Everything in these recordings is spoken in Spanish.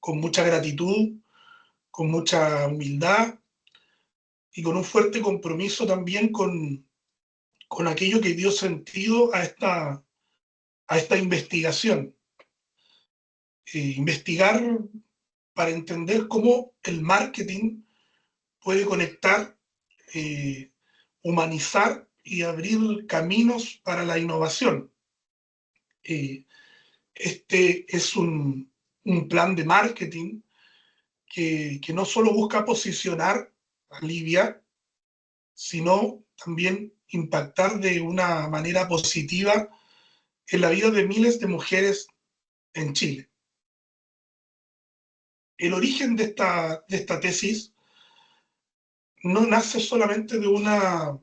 con mucha gratitud, con mucha humildad y con un fuerte compromiso también con aquello que dio sentido a esta investigación. Investigar para entender cómo el marketing puede conectar, eh, humanizar y abrir caminos para la innovación. Eh, este es un plan de marketing que no solo busca posicionar a Libia, sino también impactar de una manera positiva en la vida de miles de mujeres en Chile. El origen de esta tesis no nace solamente de una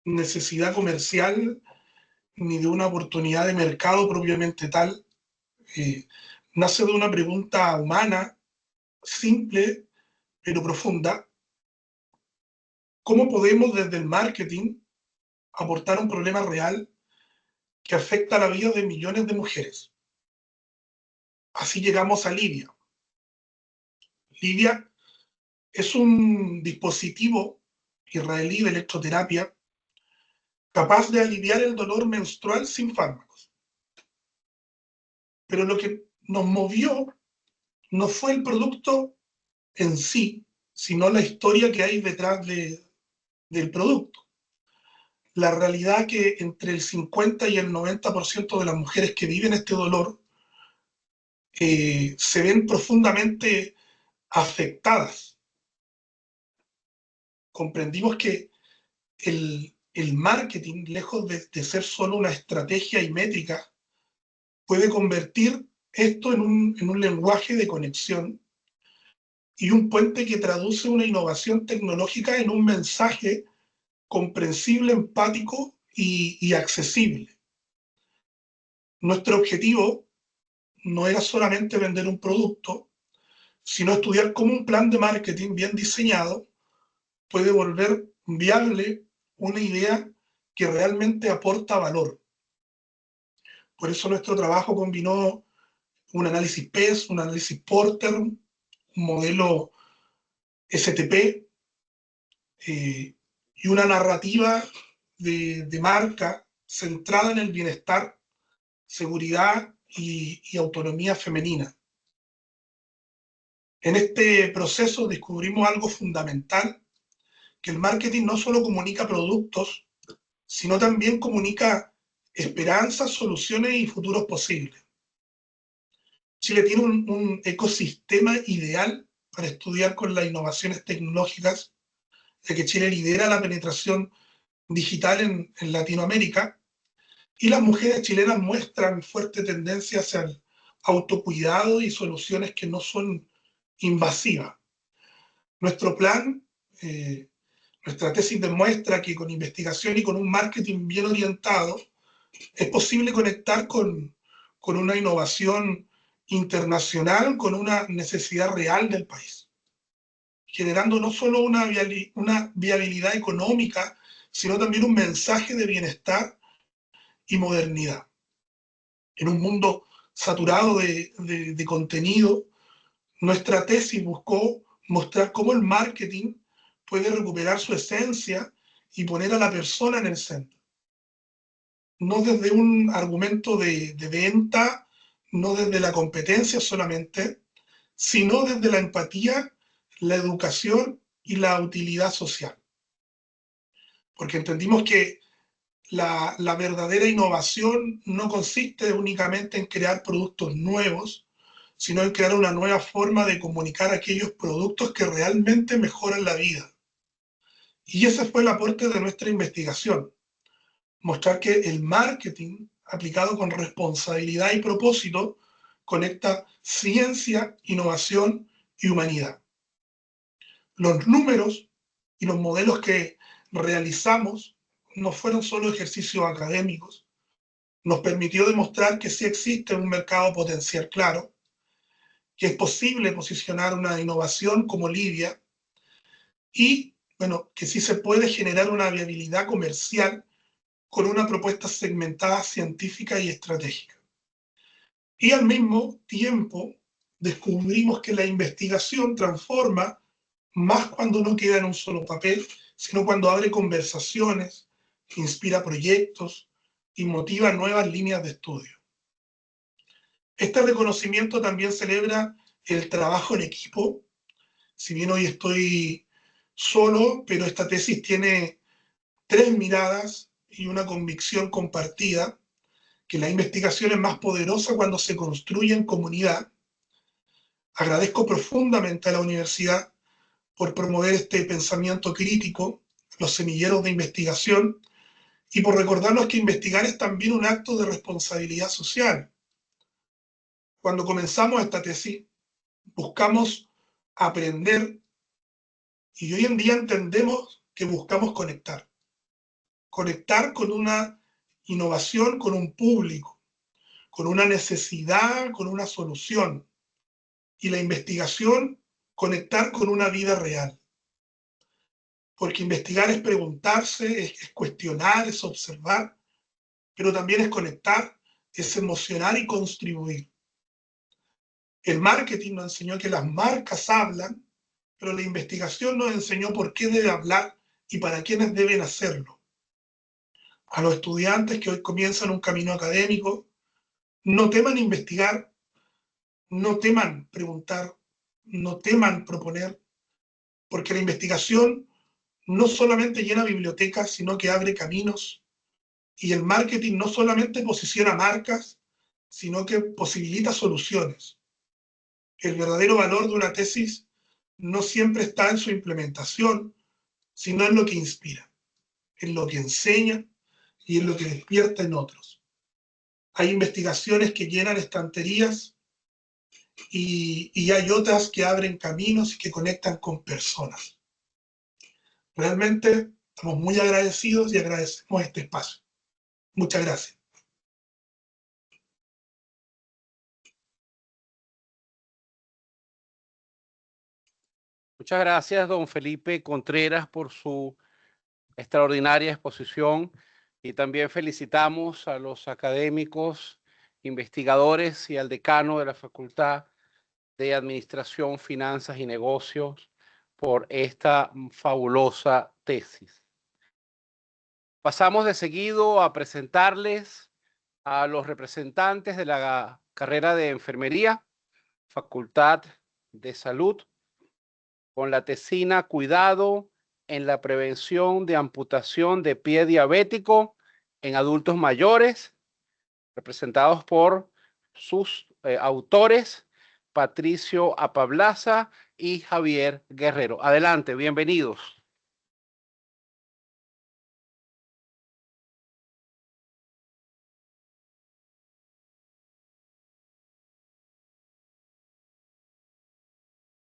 necesidad comercial ni de una oportunidad de mercado propiamente tal. eh, Nace de una pregunta humana, simple pero profunda. ¿Cómo podemos desde el marketing aportar un problema real que afecta la vida de millones de mujeres? Así llegamos a Libia. Libia es un dispositivo israelí de electroterapia capaz de aliviar el dolor menstrual sin fármacos. Pero lo que nos movió no fue el producto en sí, sino la historia que hay detrás del producto. La realidad que entre el 50 y el 90% de las mujeres que viven este dolor se ven profundamente afectadas. Comprendimos que el marketing, lejos de ser solo una estrategia y métrica, puede convertir esto en un lenguaje de conexión y un puente que traduce una innovación tecnológica en un mensaje comprensible, empático y accesible. Nuestro objetivo no era solamente vender un producto, sino estudiar cómo un plan de marketing bien diseñado puede volver viable una idea que realmente aporta valor. Por eso nuestro trabajo combinó un análisis PES, un análisis Porter, un modelo STP y una narrativa de marca centrada en el bienestar, seguridad y autonomía femenina. En este proceso descubrimos algo fundamental, que el marketing no solo comunica productos, sino también comunica esperanzas, soluciones y futuros posibles. Chile tiene un ecosistema ideal para estudiar con las innovaciones tecnológicas, de que Chile lidera la penetración digital en Latinoamérica, y las mujeres chilenas muestran fuerte tendencia hacia el autocuidado y soluciones que no son invasivas. Nuestro plan, nuestra tesis demuestra que con investigación y con un marketing bien orientado es posible conectar con una innovación internacional, con una necesidad real del país, generando no solo una viabilidad económica, sino también un mensaje de bienestar y modernidad. En un mundo saturado de contenido, nuestra tesis buscó mostrar cómo el marketing puede recuperar su esencia y poner a la persona en el centro. No desde un argumento de venta, no desde la competencia solamente, sino desde la empatía, la educación y la utilidad social. Porque entendimos que la verdadera innovación no consiste únicamente en crear productos nuevos, sino en crear una nueva forma de comunicar aquellos productos que realmente mejoran la vida. Y ese fue el aporte de nuestra investigación, mostrar que el marketing aplicado con responsabilidad y propósito conecta ciencia, innovación y humanidad. Los números y los modelos que realizamos no fueron solo ejercicios académicos, nos permitió demostrar que sí existe un mercado potencial claro, que es posible posicionar una innovación como Libia y, bueno, que sí se puede generar una viabilidad comercial con una propuesta segmentada, científica y estratégica. Y al mismo tiempo descubrimos que la investigación transforma más cuando no queda en un solo papel, sino cuando abre conversaciones, inspira proyectos y motiva nuevas líneas de estudio. Este reconocimiento también celebra el trabajo en equipo. Si bien hoy estoy solo, pero esta tesis tiene tres miradas y una convicción compartida, que la investigación es más poderosa cuando se construye en comunidad. Agradezco profundamente a la universidad por promover este pensamiento crítico, los semilleros de investigación, y por recordarnos que investigar es también un acto de responsabilidad social. Cuando comenzamos esta tesis, buscamos aprender y hoy en día entendemos que buscamos conectar. Conectar con una innovación, con un público, con una necesidad, con una solución. Y la investigación, conectar con una vida real. Porque investigar es preguntarse, es cuestionar, es observar, pero también es conectar, es emocionar y contribuir. El marketing nos enseñó que las marcas hablan, pero la investigación nos enseñó por qué debe hablar y para quiénes deben hacerlo. A los estudiantes que hoy comienzan un camino académico, no teman investigar, no teman preguntar, no teman proponer, porque la investigación no solamente llena bibliotecas, sino que abre caminos, y el marketing no solamente posiciona marcas, sino que posibilita soluciones. El verdadero valor de una tesis no siempre está en su implementación, sino en lo que inspira, en lo que enseña y en lo que despierta en otros. Hay investigaciones que llenan estanterías y hay otras que abren caminos y que conectan con personas. Realmente estamos muy agradecidos y agradecemos este espacio. Muchas gracias. Muchas gracias, don Felipe Contreras, por su extraordinaria exposición, y también felicitamos a los académicos, investigadores y al decano de la Facultad de Administración, Finanzas y Negocios por esta fabulosa tesis. Pasamos de seguido a presentarles a los representantes de la carrera de Enfermería, Facultad de Salud, con la tesina Cuidado en la prevención de amputación de pie diabético en adultos mayores, representados por sus autores, Patricio Apablaza y Javier Guerrero. Adelante, bienvenidos.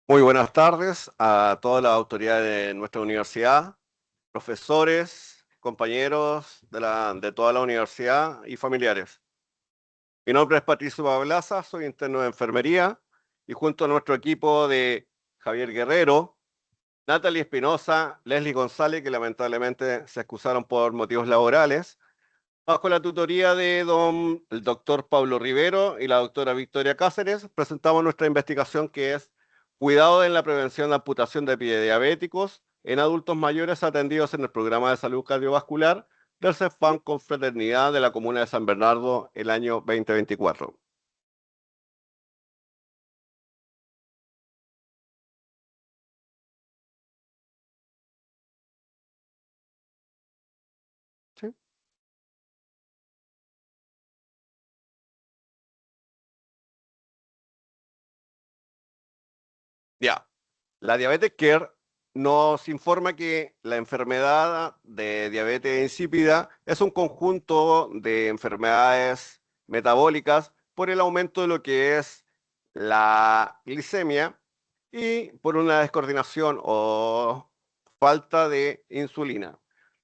Muy buenas tardes a todas las autoridades de nuestra universidad, profesores, compañeros de toda la universidad y familiares. Mi nombre es Patricio Bablaza, soy interno de enfermería y junto a nuestro equipo de Javier Guerrero, Natalie Espinosa, Leslie González, que lamentablemente se excusaron por motivos laborales, bajo la tutoría de el doctor Pablo Rivero y la doctora Victoria Cáceres, presentamos nuestra investigación que es Cuidado en la prevención de amputación de pie diabéticos en adultos mayores atendidos en el programa de salud cardiovascular del CEFAM Confraternidad de la Comuna de San Bernardo el año 2024. ¿Sí? Ya. La Diabetes Care nos informa que la enfermedad de diabetes insípida es un conjunto de enfermedades metabólicas por el aumento de lo que es la glicemia y por una descoordinación o falta de insulina.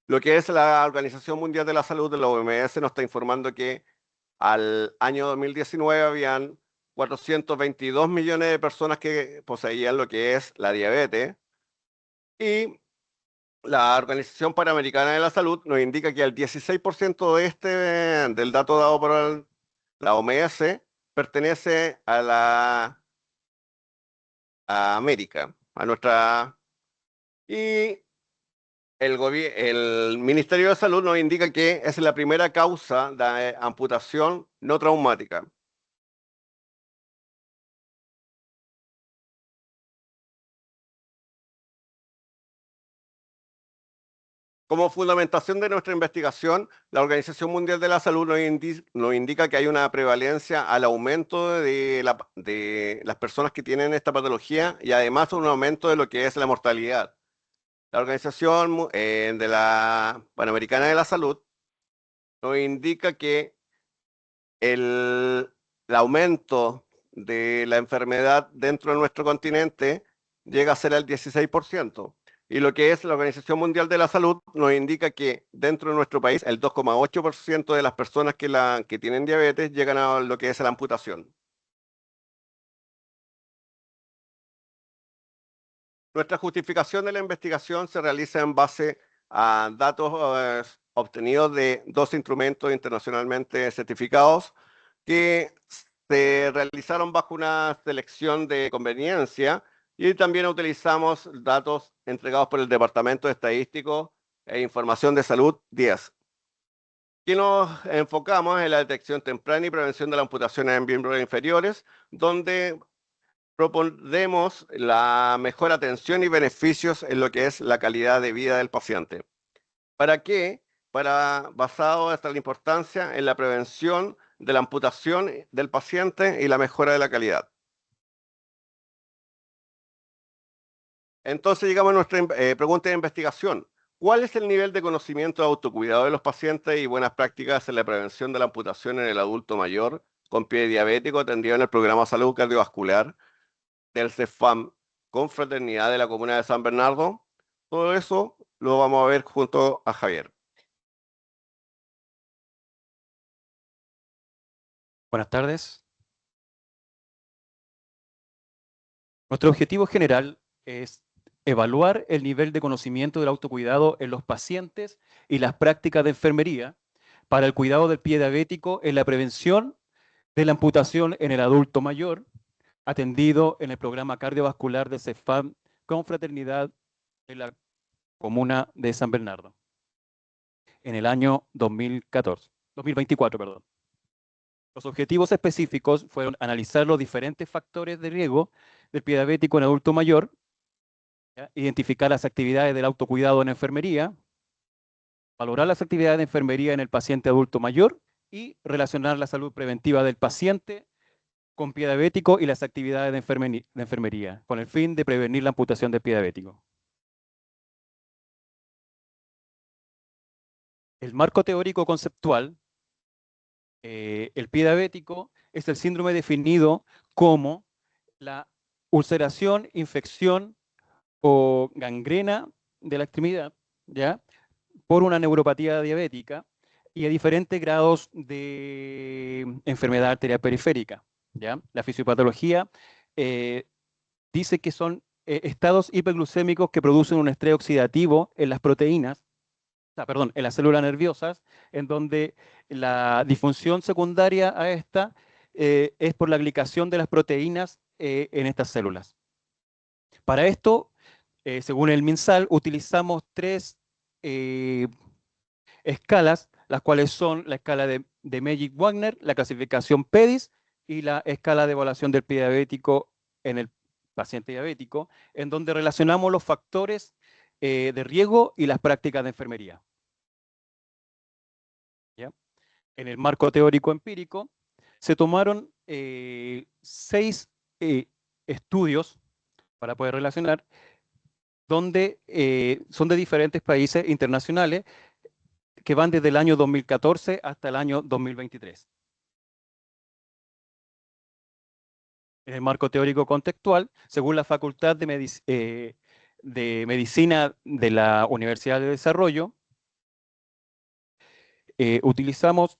Lo que es la Organización Mundial de la Salud de la OMS nos está informando que al año 2019 habían 422 millones de personas que poseían lo que es la diabetes, y la Organización Panamericana de la Salud nos indica que el 16% del dato dado por la OMS pertenece a la a América, a nuestra... Y el Ministerio de Salud nos indica que es la primera causa de amputación no traumática. Como fundamentación de nuestra investigación, la Organización Mundial de la Salud nos indica que hay una prevalencia al aumento de las personas que tienen esta patología y además un aumento de lo que es la mortalidad. La Organización de la Panamericana de la Salud nos indica que el aumento de la enfermedad dentro de nuestro continente llega a ser el 16%. Y lo que es la Organización Mundial de la Salud nos indica que dentro de nuestro país el 2,8% de las personas que tienen diabetes llegan a lo que es la amputación. Nuestra justificación de la investigación se realiza en base a datos obtenidos de 2 instrumentos internacionalmente certificados que se realizaron bajo una selección de conveniencia y también utilizamos datos entregados por el Departamento de Estadístico e Información de Salud 10. Aquí nos enfocamos en la detección temprana y prevención de la amputación en miembros inferiores, donde proponemos la mejor atención y beneficios en lo que es la calidad de vida del paciente. ¿Para qué? Basado hasta la importancia en la prevención de la amputación del paciente y la mejora de la calidad. Entonces llegamos a nuestra pregunta de investigación. ¿Cuál es el nivel de conocimiento de autocuidado de los pacientes y buenas prácticas en la prevención de la amputación en el adulto mayor con pie diabético atendido en el programa Salud Cardiovascular del CEFAM Confraternidad de la Comuna de San Bernardo? Todo eso lo vamos a ver junto a Javier. Buenas tardes. Nuestro objetivo general es evaluar el nivel de conocimiento del autocuidado en los pacientes y las prácticas de enfermería para el cuidado del pie diabético en la prevención de la amputación en el adulto mayor, atendido en el programa cardiovascular de CEFAM Confraternidad de la Comuna de San Bernardo, en el año 2024, perdón. Los objetivos específicos fueron analizar los diferentes factores de riesgo del pie diabético en adulto mayor, ¿ya? Identificar las actividades del autocuidado en enfermería, valorar las actividades de enfermería en el paciente adulto mayor y relacionar la salud preventiva del paciente con pie diabético y las actividades de enfermería, con el fin de prevenir la amputación del pie diabético. El marco teórico conceptual, el pie diabético es el síndrome definido como la ulceración, infección o gangrena de la extremidad, ¿ya? Por una neuropatía diabética y a diferentes grados de enfermedad arterial periférica, ¿ya? La fisiopatología dice que son estados hiperglucémicos que producen un estrés oxidativo en las proteínas, en las células nerviosas, en donde la disfunción secundaria a esta es por la glicación de las proteínas en estas células. Para esto, según el MinSal, utilizamos 3 escalas, las cuales son la escala de Magic-Wagner, la clasificación PEDIS y la escala de evaluación del pie diabético en el paciente diabético, en donde relacionamos los factores de riesgo y las prácticas de enfermería. ¿Ya? En el marco teórico empírico se tomaron 6 estudios para poder relacionar, donde son de diferentes países internacionales que van desde el año 2014 hasta el año 2023. En el marco teórico contextual, según la Facultad de Medicina de la Universidad de Desarrollo, utilizamos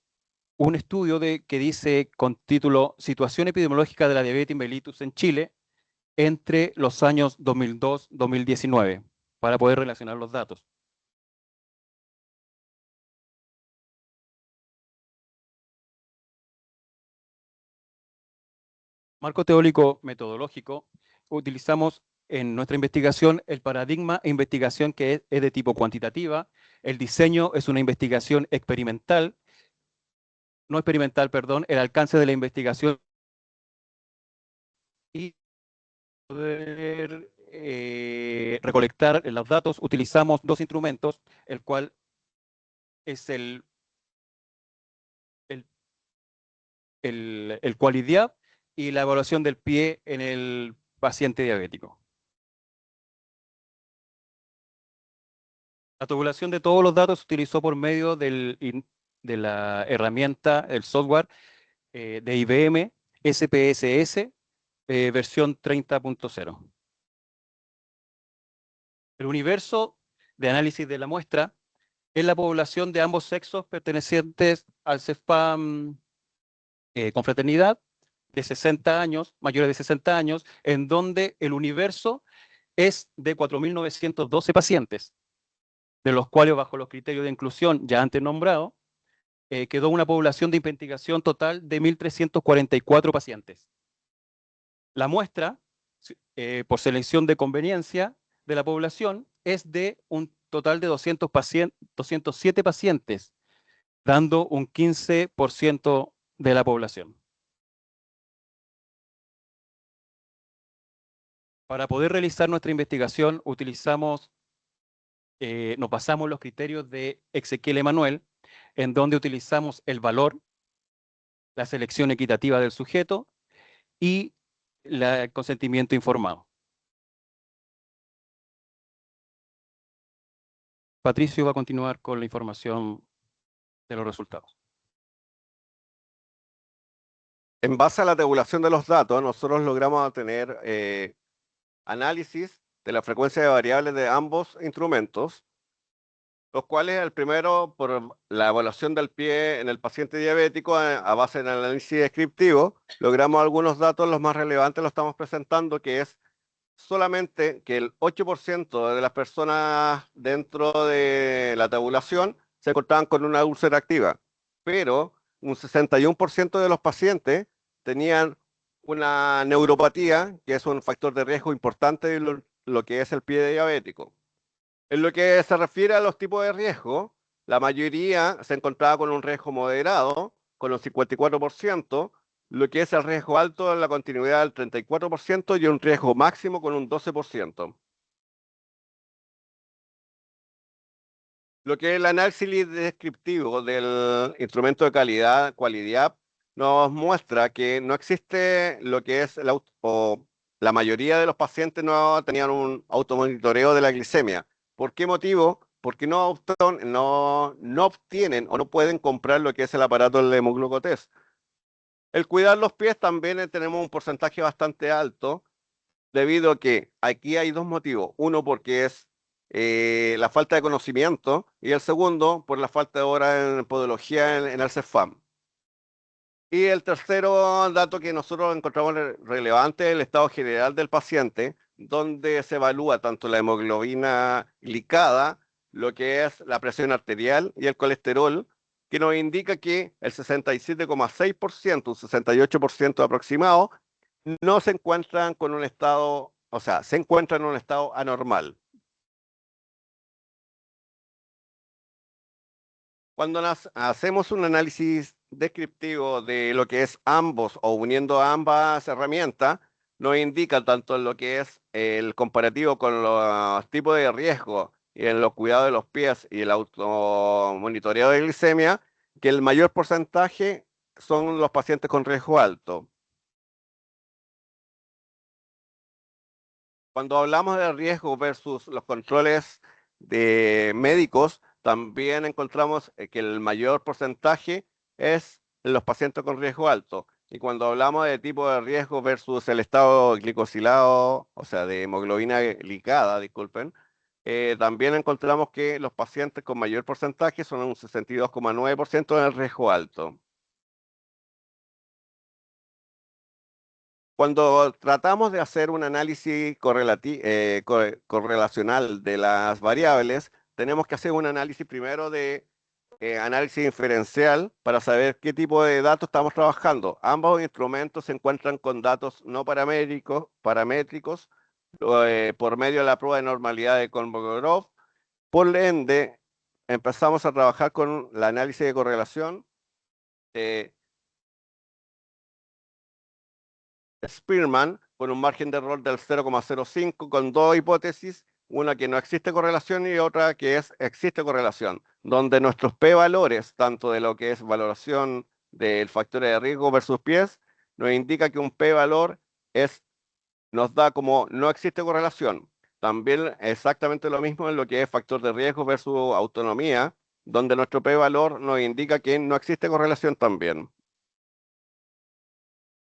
un estudio que dice con título Situación epidemiológica de la diabetes mellitus en Chile entre los años 2002-2019, para poder relacionar los datos. Marco teórico metodológico utilizamos en nuestra investigación el paradigma de investigación que es de tipo cuantitativa. El diseño es una investigación experimental, no experimental, perdón, el alcance de la investigación y poder recolectar los datos. Utilizamos dos instrumentos, el cual es el QualiDiab y la evaluación del pie en el paciente diabético. La tabulación de todos los datos se utilizó por medio de la herramienta, el software de IBM SPSS versión 30.0. El universo de análisis de la muestra es la población de ambos sexos pertenecientes al CEFAM con fraternidad de 60 años, mayores de 60 años, en donde el universo es de 4.912 pacientes, de los cuales bajo los criterios de inclusión ya antes nombrados, quedó una población de investigación total de 1.344 pacientes. La muestra, por selección de conveniencia de la población, es de un total de 207 pacientes, dando un 15% de la población. Para poder realizar nuestra investigación nos basamos en los criterios de Ezequiel Emanuel, en donde utilizamos el valor, la selección equitativa del sujeto y el consentimiento informado. Patricio va a continuar con la información de los resultados. En base a la tabulación de los datos, nosotros logramos obtener análisis de la frecuencia de variables de ambos instrumentos, los cuales el primero, por la evaluación del pie en el paciente diabético a base del análisis descriptivo, logramos algunos datos, los más relevantes los estamos presentando, que es solamente que el 8% de las personas dentro de la tabulación se encontraban con una úlcera activa, pero un 61% de los pacientes tenían una neuropatía, que es un factor de riesgo importante de lo que es el pie diabético. En lo que se refiere a los tipos de riesgo, la mayoría se encontraba con un riesgo moderado, con un 54%, lo que es el riesgo alto en la continuidad del 34% y un riesgo máximo con un 12%. Lo que es el análisis descriptivo del instrumento de calidad, QualiDiab, nos muestra que no existe lo que es la mayoría de los pacientes no tenían un automonitoreo de la glicemia. ¿Por qué motivo? Porque no obtienen o no pueden comprar lo que es el aparato del hemoglucotest. El cuidar los pies también tenemos un porcentaje bastante alto, debido a que aquí hay dos motivos. Uno, porque es la falta de conocimiento, y el segundo, por la falta de horas en podología en el CEFAM. Y el tercero dato que nosotros encontramos relevante es el estado general del paciente, donde se evalúa tanto la hemoglobina glicada, lo que es la presión arterial y el colesterol, que nos indica que el 67,6%, un 68% aproximado, no se encuentran con un estado, o sea, se encuentran en un estado anormal. Cuando hacemos un análisis descriptivo de lo que es ambos o uniendo ambas herramientas, nos indica tanto en lo que es el comparativo con los tipos de riesgo y en los cuidados de los pies y el automonitoreo de glicemia, que el mayor porcentaje son los pacientes con riesgo alto. Cuando hablamos de riesgo versus los controles de médicos, también encontramos que el mayor porcentaje es en los pacientes con riesgo alto. Y cuando hablamos de tipo de riesgo versus el estado glicosilado, o sea, de hemoglobina glicada, disculpen, también encontramos que los pacientes con mayor porcentaje son un 62,9% en el riesgo alto. Cuando tratamos de hacer un análisis correlacional de las variables, tenemos que hacer un análisis primero de análisis inferencial para saber qué tipo de datos estamos trabajando. Ambos instrumentos se encuentran con datos no paramétricos por medio de la prueba de normalidad de Kolmogorov. Por ende, empezamos a trabajar con el análisis de correlación de Spearman con un margen de error del 0,05 con dos hipótesis, una que no existe correlación y otra que existe correlación, donde nuestros p-valores, tanto de lo que es valoración del factor de riesgo versus pies, nos indica que un p-valor nos da como no existe correlación. También exactamente lo mismo en lo que es factor de riesgo versus autonomía, donde nuestro p-valor nos indica que no existe correlación también.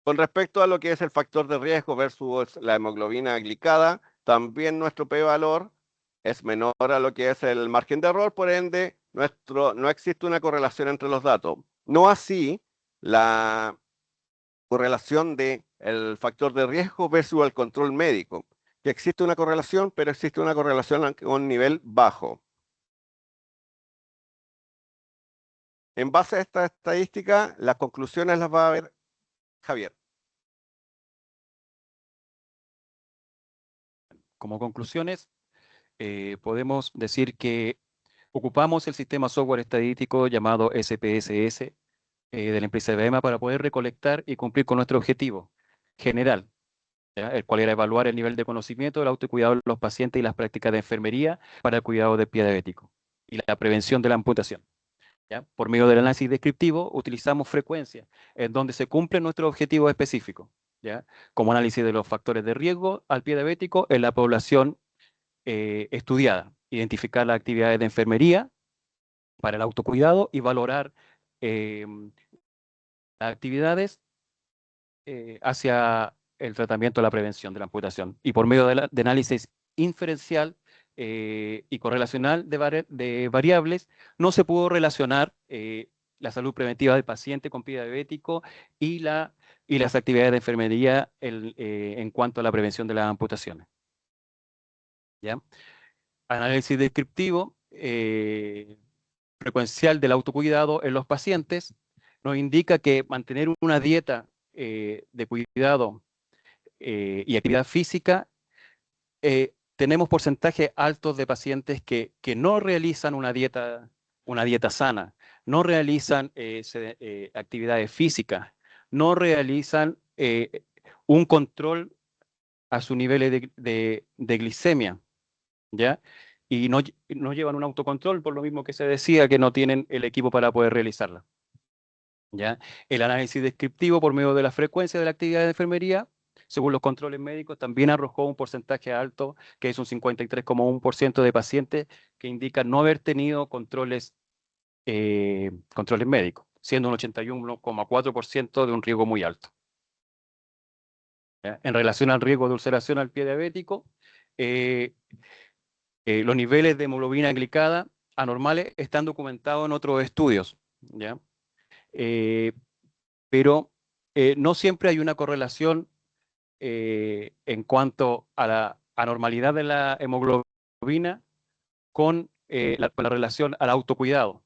Con respecto a lo que es el factor de riesgo versus la hemoglobina glicada, también nuestro p-valor es menor a lo que es el margen de error, por ende, no existe una correlación entre los datos. No así la correlación del factor de riesgo versus el control médico, que existe una correlación, pero existe una correlación a un nivel bajo. En base a esta estadística, las conclusiones las va a ver Javier. Como conclusiones, podemos decir que ocupamos el sistema software estadístico llamado SPSS de la empresa IBM para poder recolectar y cumplir con nuestro objetivo general, ¿ya? El cual era evaluar el nivel de conocimiento del autocuidado de los pacientes y las prácticas de enfermería para el cuidado del pie diabético y la prevención de la amputación. ¿Ya? Por medio del análisis descriptivo utilizamos frecuencias en donde se cumplen nuestros objetivos específicos, ¿ya? Como análisis de los factores de riesgo al pie diabético en la población estudiada, identificar las actividades de enfermería para el autocuidado y valorar las actividades hacia el tratamiento de la prevención de la amputación. Y por medio de análisis inferencial y correlacional de variables, no se pudo relacionar la salud preventiva del paciente con pie diabético y las actividades de enfermería en cuanto a la prevención de las amputaciones. ¿Ya? Análisis descriptivo frecuencial del autocuidado en los pacientes nos indica que mantener una dieta de cuidado y actividad física, tenemos porcentajes altos de pacientes que no realizan una dieta sana, no realizan actividades físicas, no realizan un control a sus niveles de glicemia, ¿ya? Y no llevan un autocontrol, por lo mismo que se decía, que no tienen el equipo para poder realizarla, ¿ya? El análisis descriptivo por medio de la frecuencia de la actividad de enfermería, según los controles médicos, también arrojó un porcentaje alto, que es un 53,1% de pacientes que indican no haber tenido controles médicos, siendo un 81,4% de un riesgo muy alto. ¿Ya? En relación al riesgo de ulceración al pie diabético, los niveles de hemoglobina glicada anormales están documentados en otros estudios, ¿ya? Pero no siempre hay una correlación en cuanto a la anormalidad de la hemoglobina con la relación al autocuidado,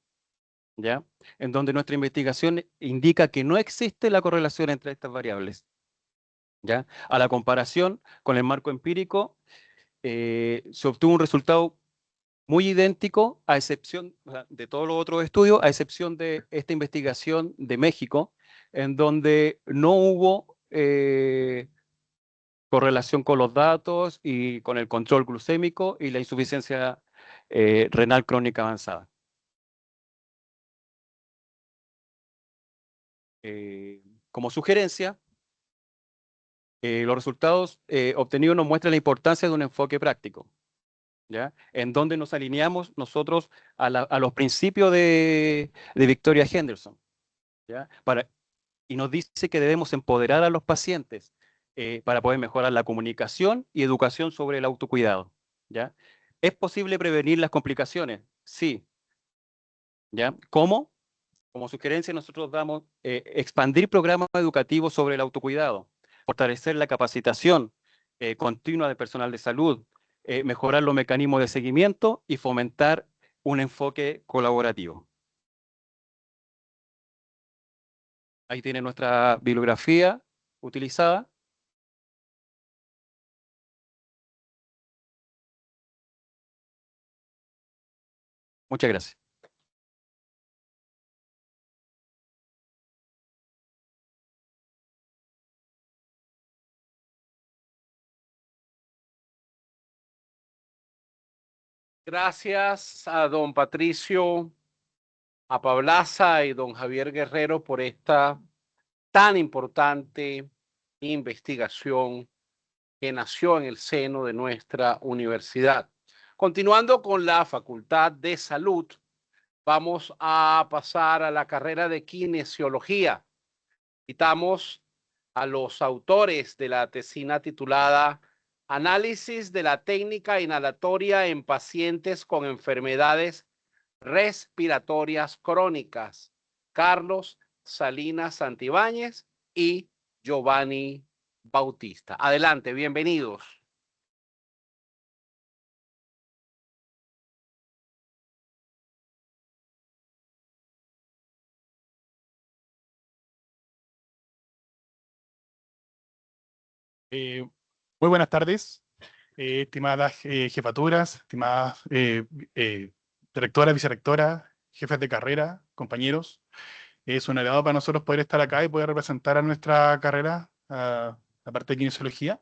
¿ya? En donde nuestra investigación indica que no existe la correlación entre estas variables, ¿ya? A la comparación con el marco empírico, se obtuvo un resultado muy idéntico, a excepción, o sea, de todos los otros estudios, a excepción de esta investigación de México, en donde no hubo correlación con los datos y con el control glucémico y la insuficiencia renal crónica avanzada. Como sugerencia, los resultados obtenidos nos muestran la importancia de un enfoque práctico, ¿ya? En donde nos alineamos nosotros a los principios de Victoria Henderson, ¿ya? Y nos dice que debemos empoderar a los pacientes para poder mejorar la comunicación y educación sobre el autocuidado, ¿ya? ¿Es posible prevenir las complicaciones? Sí. ¿Ya? ¿Cómo? Como sugerencia nosotros damos expandir programas educativos sobre el autocuidado, fortalecer la capacitación continua del personal de salud, mejorar los mecanismos de seguimiento y fomentar un enfoque colaborativo. Ahí tiene nuestra bibliografía utilizada. Muchas gracias. Gracias a don Patricio, a Pablaza y don Javier Guerrero por esta tan importante investigación que nació en el seno de nuestra universidad. Continuando con la Facultad de Salud, vamos a pasar a la carrera de Kinesiología. Invitamos a los autores de la tesina titulada Análisis de la técnica inhalatoria en pacientes con enfermedades respiratorias crónicas, Carlos Salinas Santibáñez y Giovanni Bautista. Adelante, bienvenidos. Muy buenas tardes, estimadas jefaturas, estimadas directoras, vicerrectoras, jefes de carrera, compañeros. Es un agrado para nosotros poder estar acá y poder representar a nuestra carrera, a la parte de kinesiología.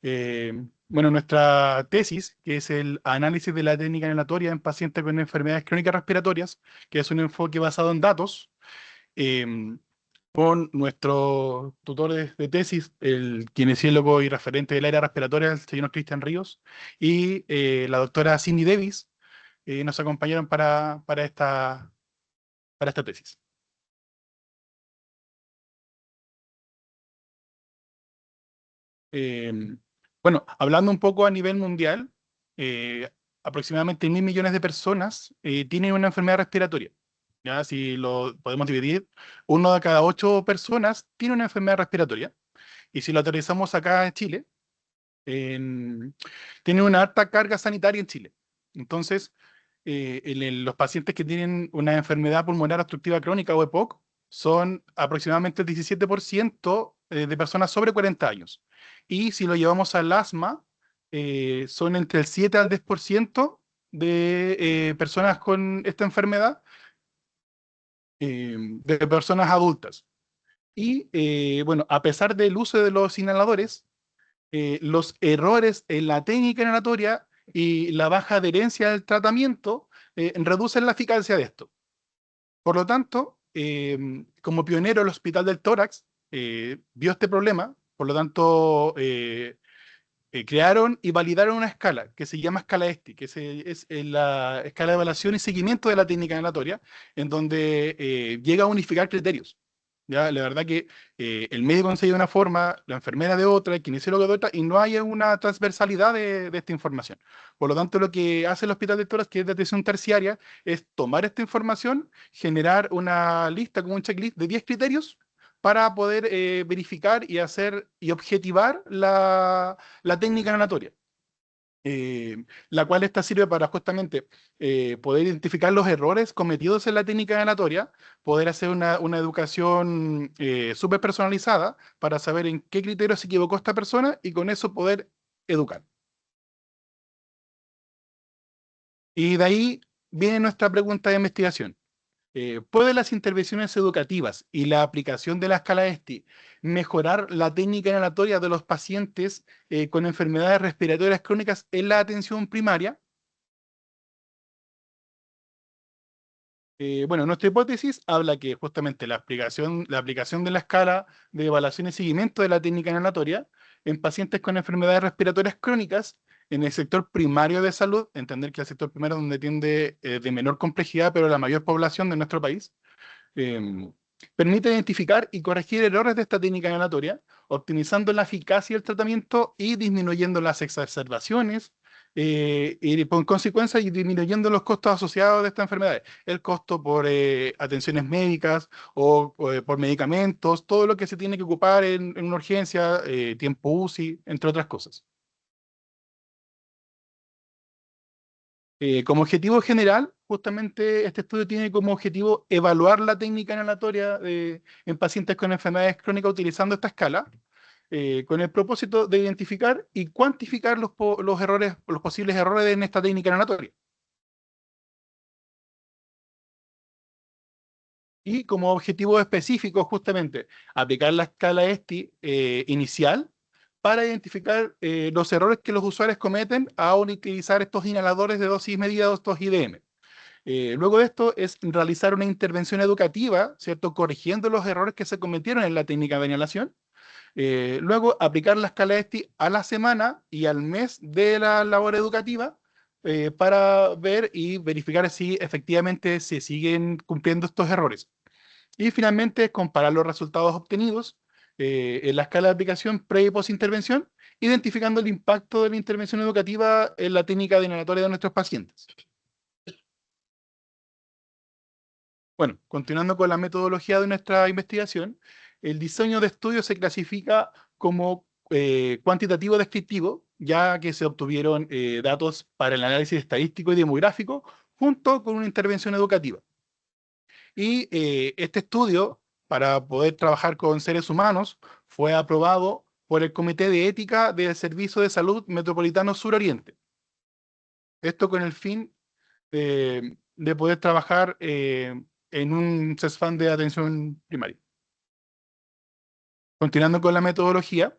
Bueno, nuestra tesis, que es el análisis de la técnica inhalatoria en pacientes con enfermedades crónicas respiratorias, que es un enfoque basado en datos, con nuestro tutor de tesis, el kinesiólogo y referente del área respiratoria, el señor Cristian Ríos, y la doctora Cindy Davis, nos acompañaron para esta tesis. Bueno, hablando un poco a nivel mundial, aproximadamente 1.000 millones de personas tienen una enfermedad respiratoria. Ya, si lo podemos dividir, 1 de cada 8 personas tiene una enfermedad respiratoria. Y si lo aterrizamos acá en Chile, tiene una alta carga sanitaria en Chile. Entonces, los pacientes que tienen una enfermedad pulmonar obstructiva crónica o EPOC son aproximadamente el 17% de personas sobre 40 años. Y si lo llevamos al asma, son entre el 7 al 10% de personas con esta enfermedad, de personas adultas. Y bueno, a pesar del uso de los inhaladores, los errores en la técnica inhalatoria y la baja adherencia al tratamiento reducen la eficacia de esto. Por lo tanto, como pionero el Hospital del Tórax vio este problema, por lo tanto crearon y validaron una escala que se llama escala ESTI, que es la escala de evaluación y seguimiento de la técnica inhalatoria, en donde llega a unificar criterios. ¿Ya? La verdad que el médico enseña de una forma, la enfermera de otra, el kinesiólogo de otra, y no hay una transversalidad de esta información. Por lo tanto, lo que hace el Hospital de Tórax, que es de atención terciaria, es tomar esta información, generar una lista, como un checklist de 10 criterios, para poder verificar y hacer y objetivar la técnica inhalatoria. La cual esta sirve para justamente poder identificar los errores cometidos en la técnica inhalatoria, poder hacer una educación súper personalizada para saber en qué criterios se equivocó esta persona y con eso poder educar. Y de ahí viene nuestra pregunta de investigación. ¿Pueden las intervenciones educativas y la aplicación de la escala ESTI mejorar la técnica inhalatoria de los pacientes con enfermedades respiratorias crónicas en la atención primaria? Bueno, nuestra hipótesis habla que justamente la aplicación de la escala de evaluación y seguimiento de la técnica inhalatoria en pacientes con enfermedades respiratorias crónicas en el sector primario de salud, entender que el sector primario es donde tiende de menor complejidad, pero la mayor población de nuestro país, permite identificar y corregir errores de esta técnica inhalatoria, optimizando la eficacia del tratamiento y disminuyendo las exacerbaciones, y por consecuencia y disminuyendo los costos asociados de estas enfermedades. El costo por atenciones médicas o por medicamentos, todo lo que se tiene que ocupar en una urgencia, tiempo UCI, entre otras cosas. Como objetivo general, justamente este estudio tiene como objetivo evaluar la técnica inhalatoria en pacientes con enfermedades crónicas utilizando esta escala, con el propósito de identificar y cuantificar los errores, los posibles errores en esta técnica inhalatoria. Y como objetivo específico, justamente, aplicar la escala ESTI inicial para identificar los errores que los usuarios cometen al utilizar estos inhaladores de dosis medida, estos IDM. Luego de esto es realizar una intervención educativa, ¿cierto? Corrigiendo los errores que se cometieron en la técnica de inhalación. Luego aplicar la escala ESTI a la semana y al mes de la labor educativa para ver y verificar si efectivamente se siguen cumpliendo estos errores. Y finalmente, comparar los resultados obtenidos en la escala de aplicación pre y post intervención, identificando el impacto de la intervención educativa en la técnica de inhalatoria de nuestros pacientes. Bueno, continuando con la metodología de nuestra investigación, el diseño de estudio se clasifica como cuantitativo descriptivo, ya que se obtuvieron datos para el análisis estadístico y demográfico, junto con una intervención educativa. Y este estudio, para poder trabajar con seres humanos, fue aprobado por el Comité de Ética del Servicio de Salud Metropolitano Suroriente. Esto con el fin de poder trabajar en un CESFAN de atención primaria. Continuando con la metodología,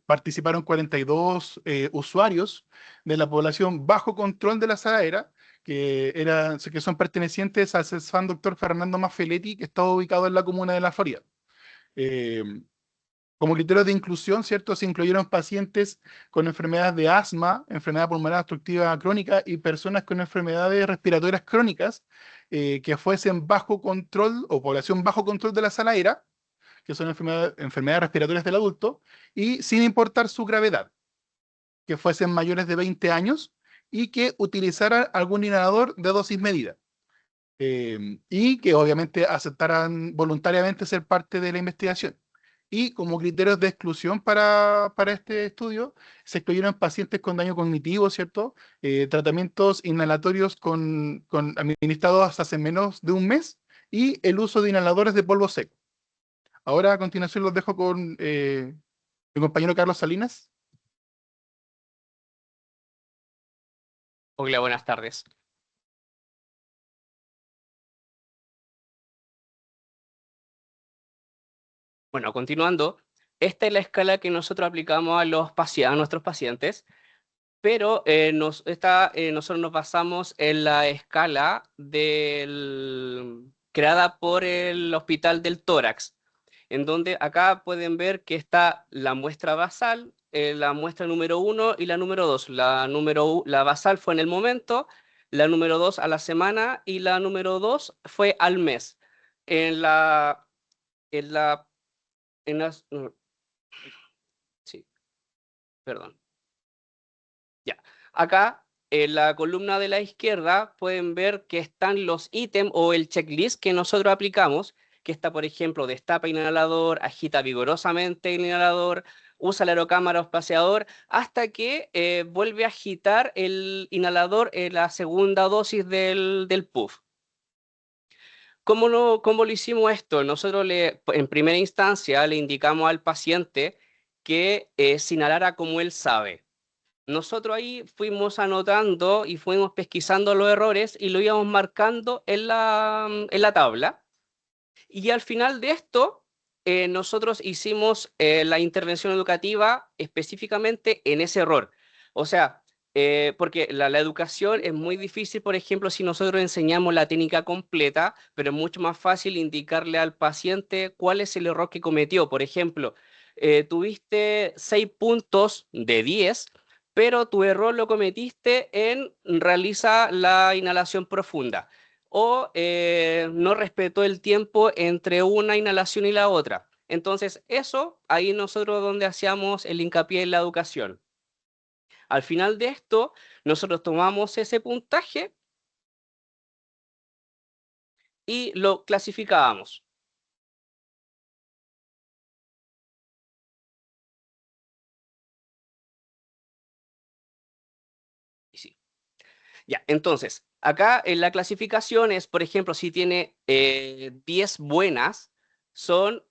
participaron 42 usuarios de la población bajo control de la saladera, que son pertenecientes al CESFAN Dr. Fernando Maffeletti, que está ubicado en la comuna de La Florida. Como criterios de inclusión, ¿cierto? Se incluyeron pacientes con enfermedades de asma, enfermedad pulmonar obstructiva crónica y personas con enfermedades respiratorias crónicas que fuesen bajo control o población bajo control de la saladera, que son enfermedades respiratorias del adulto, y sin importar su gravedad, que fuesen mayores de 20 años y que utilizaran algún inhalador de dosis medida. Y que obviamente aceptaran voluntariamente ser parte de la investigación. Y como criterios de exclusión para este estudio, se excluyeron pacientes con daño cognitivo, ¿cierto? Tratamientos inhalatorios administrados hace menos de un mes y el uso de inhaladores de polvo seco. Ahora a continuación los dejo con mi compañero Carlos Salinas. Hola, buenas tardes. Bueno, continuando, esta es la escala que nosotros aplicamos a nuestros pacientes, pero nosotros nos basamos en la escala creada por el Hospital del Tórax, en donde acá pueden ver que está la muestra basal, la muestra número 1 y la número 2. La basal fue en el momento, la número 2 a la semana y la número 2 fue al mes. En la... En la sí, perdón. Ya. Acá, en la columna de la izquierda, pueden ver que están los ítems o el checklist que nosotros aplicamos, que está, por ejemplo, destapa inhalador, agita vigorosamente el inhalador, usa el aerocámara o espaciador, hasta que vuelve a agitar el inhalador en la segunda dosis del puff. ¿Cómo lo hicimos esto? Nosotros en primera instancia le indicamos al paciente que se inhalara como él sabe. Nosotros ahí fuimos anotando y fuimos pesquisando los errores y lo íbamos marcando en la tabla. Y al final de esto, nosotros hicimos la intervención educativa específicamente en ese error. O sea, porque la educación es muy difícil, por ejemplo, si nosotros enseñamos la técnica completa, pero es mucho más fácil indicarle al paciente cuál es el error que cometió. Por ejemplo, tuviste 6 puntos de 10, pero tu error lo cometiste en realiza la inhalación profunda o no respetó el tiempo entre una inhalación y la otra. Entonces, eso, ahí nosotros donde hacíamos el hincapié en la educación. Al final de esto, nosotros tomamos ese puntaje y lo clasificábamos. Sí. Ya, entonces, Acá en la clasificación es, por ejemplo, si tiene 10 buenas,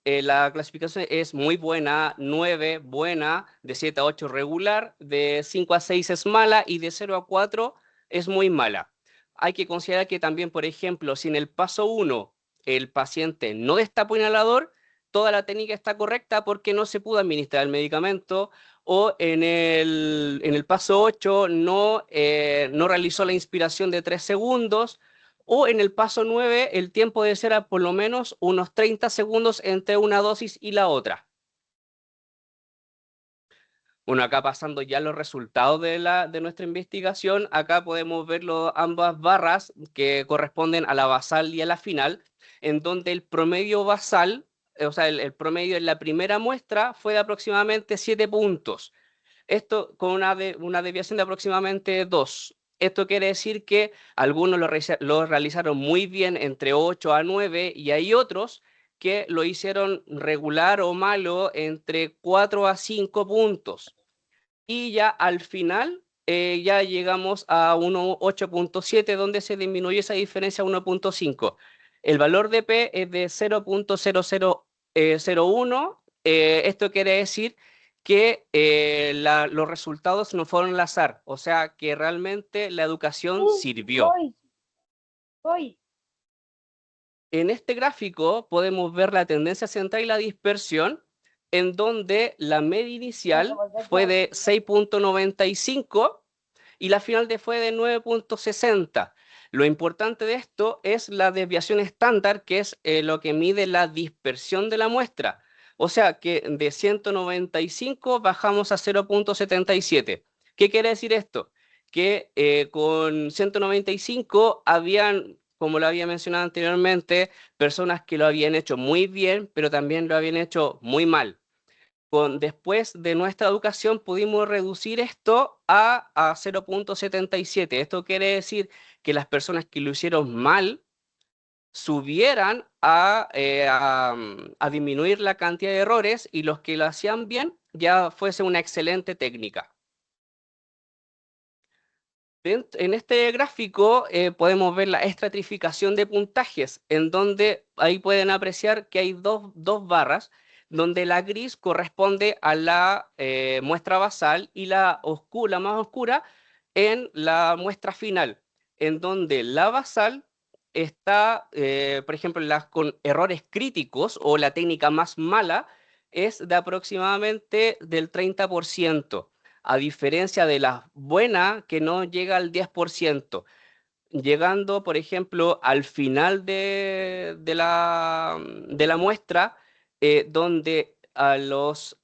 la clasificación es muy buena, 9 buena, de 7 a 8 regular, de 5 a 6 es mala y de 0 a 4 es muy mala. Hay que considerar que también, por ejemplo, si en el paso 1 el paciente no destapó inhalador, toda la técnica está correcta porque no se pudo administrar el medicamento, o en el paso 8 no realizó la inspiración de 3 segundos, o en el paso 9 el tiempo debe ser a por lo menos unos 30 segundos entre una dosis y la otra. Bueno, acá pasando ya los resultados de nuestra investigación, acá podemos ver ambas barras que corresponden a la basal y a la final, en donde el promedio basal, o sea, el promedio en la primera muestra fue de aproximadamente 7 puntos. Esto con una desviación de aproximadamente 2. Esto quiere decir que algunos lo realizaron muy bien entre 8 a 9 y hay otros que lo hicieron regular o malo entre 4 a 5 puntos. Y ya al final ya llegamos a 8.7, donde se disminuye esa diferencia a 1.5. El valor de P es de 0.0001. Esto quiere decir que los resultados no fueron al azar, o sea que realmente la educación sirvió. En este gráfico podemos ver la tendencia central y la dispersión, en donde la media inicial fue de 6.95 y la final fue de 9.60. Lo importante de esto es la desviación estándar, que es lo que mide la dispersión de la muestra. O sea que de 195 bajamos a 0.77. ¿Qué quiere decir esto? Que con 195 habían, como lo había mencionado anteriormente, personas que lo habían hecho muy bien, pero también lo habían hecho muy mal. Después de nuestra educación pudimos reducir esto a 0.77. Esto quiere decir que las personas que lo hicieron mal subieran a disminuir la cantidad de errores y los que lo hacían bien ya fuese una excelente técnica. En este gráfico podemos ver la estratificación de puntajes, en donde ahí pueden apreciar que hay dos barras, donde la gris corresponde a la muestra basal y la más oscura en la muestra final, en donde la basal está, por ejemplo, con errores críticos o la técnica más mala es de aproximadamente del 30%. A diferencia de la buena que no llega al 10%, llegando, por ejemplo, al final de la muestra, donde a los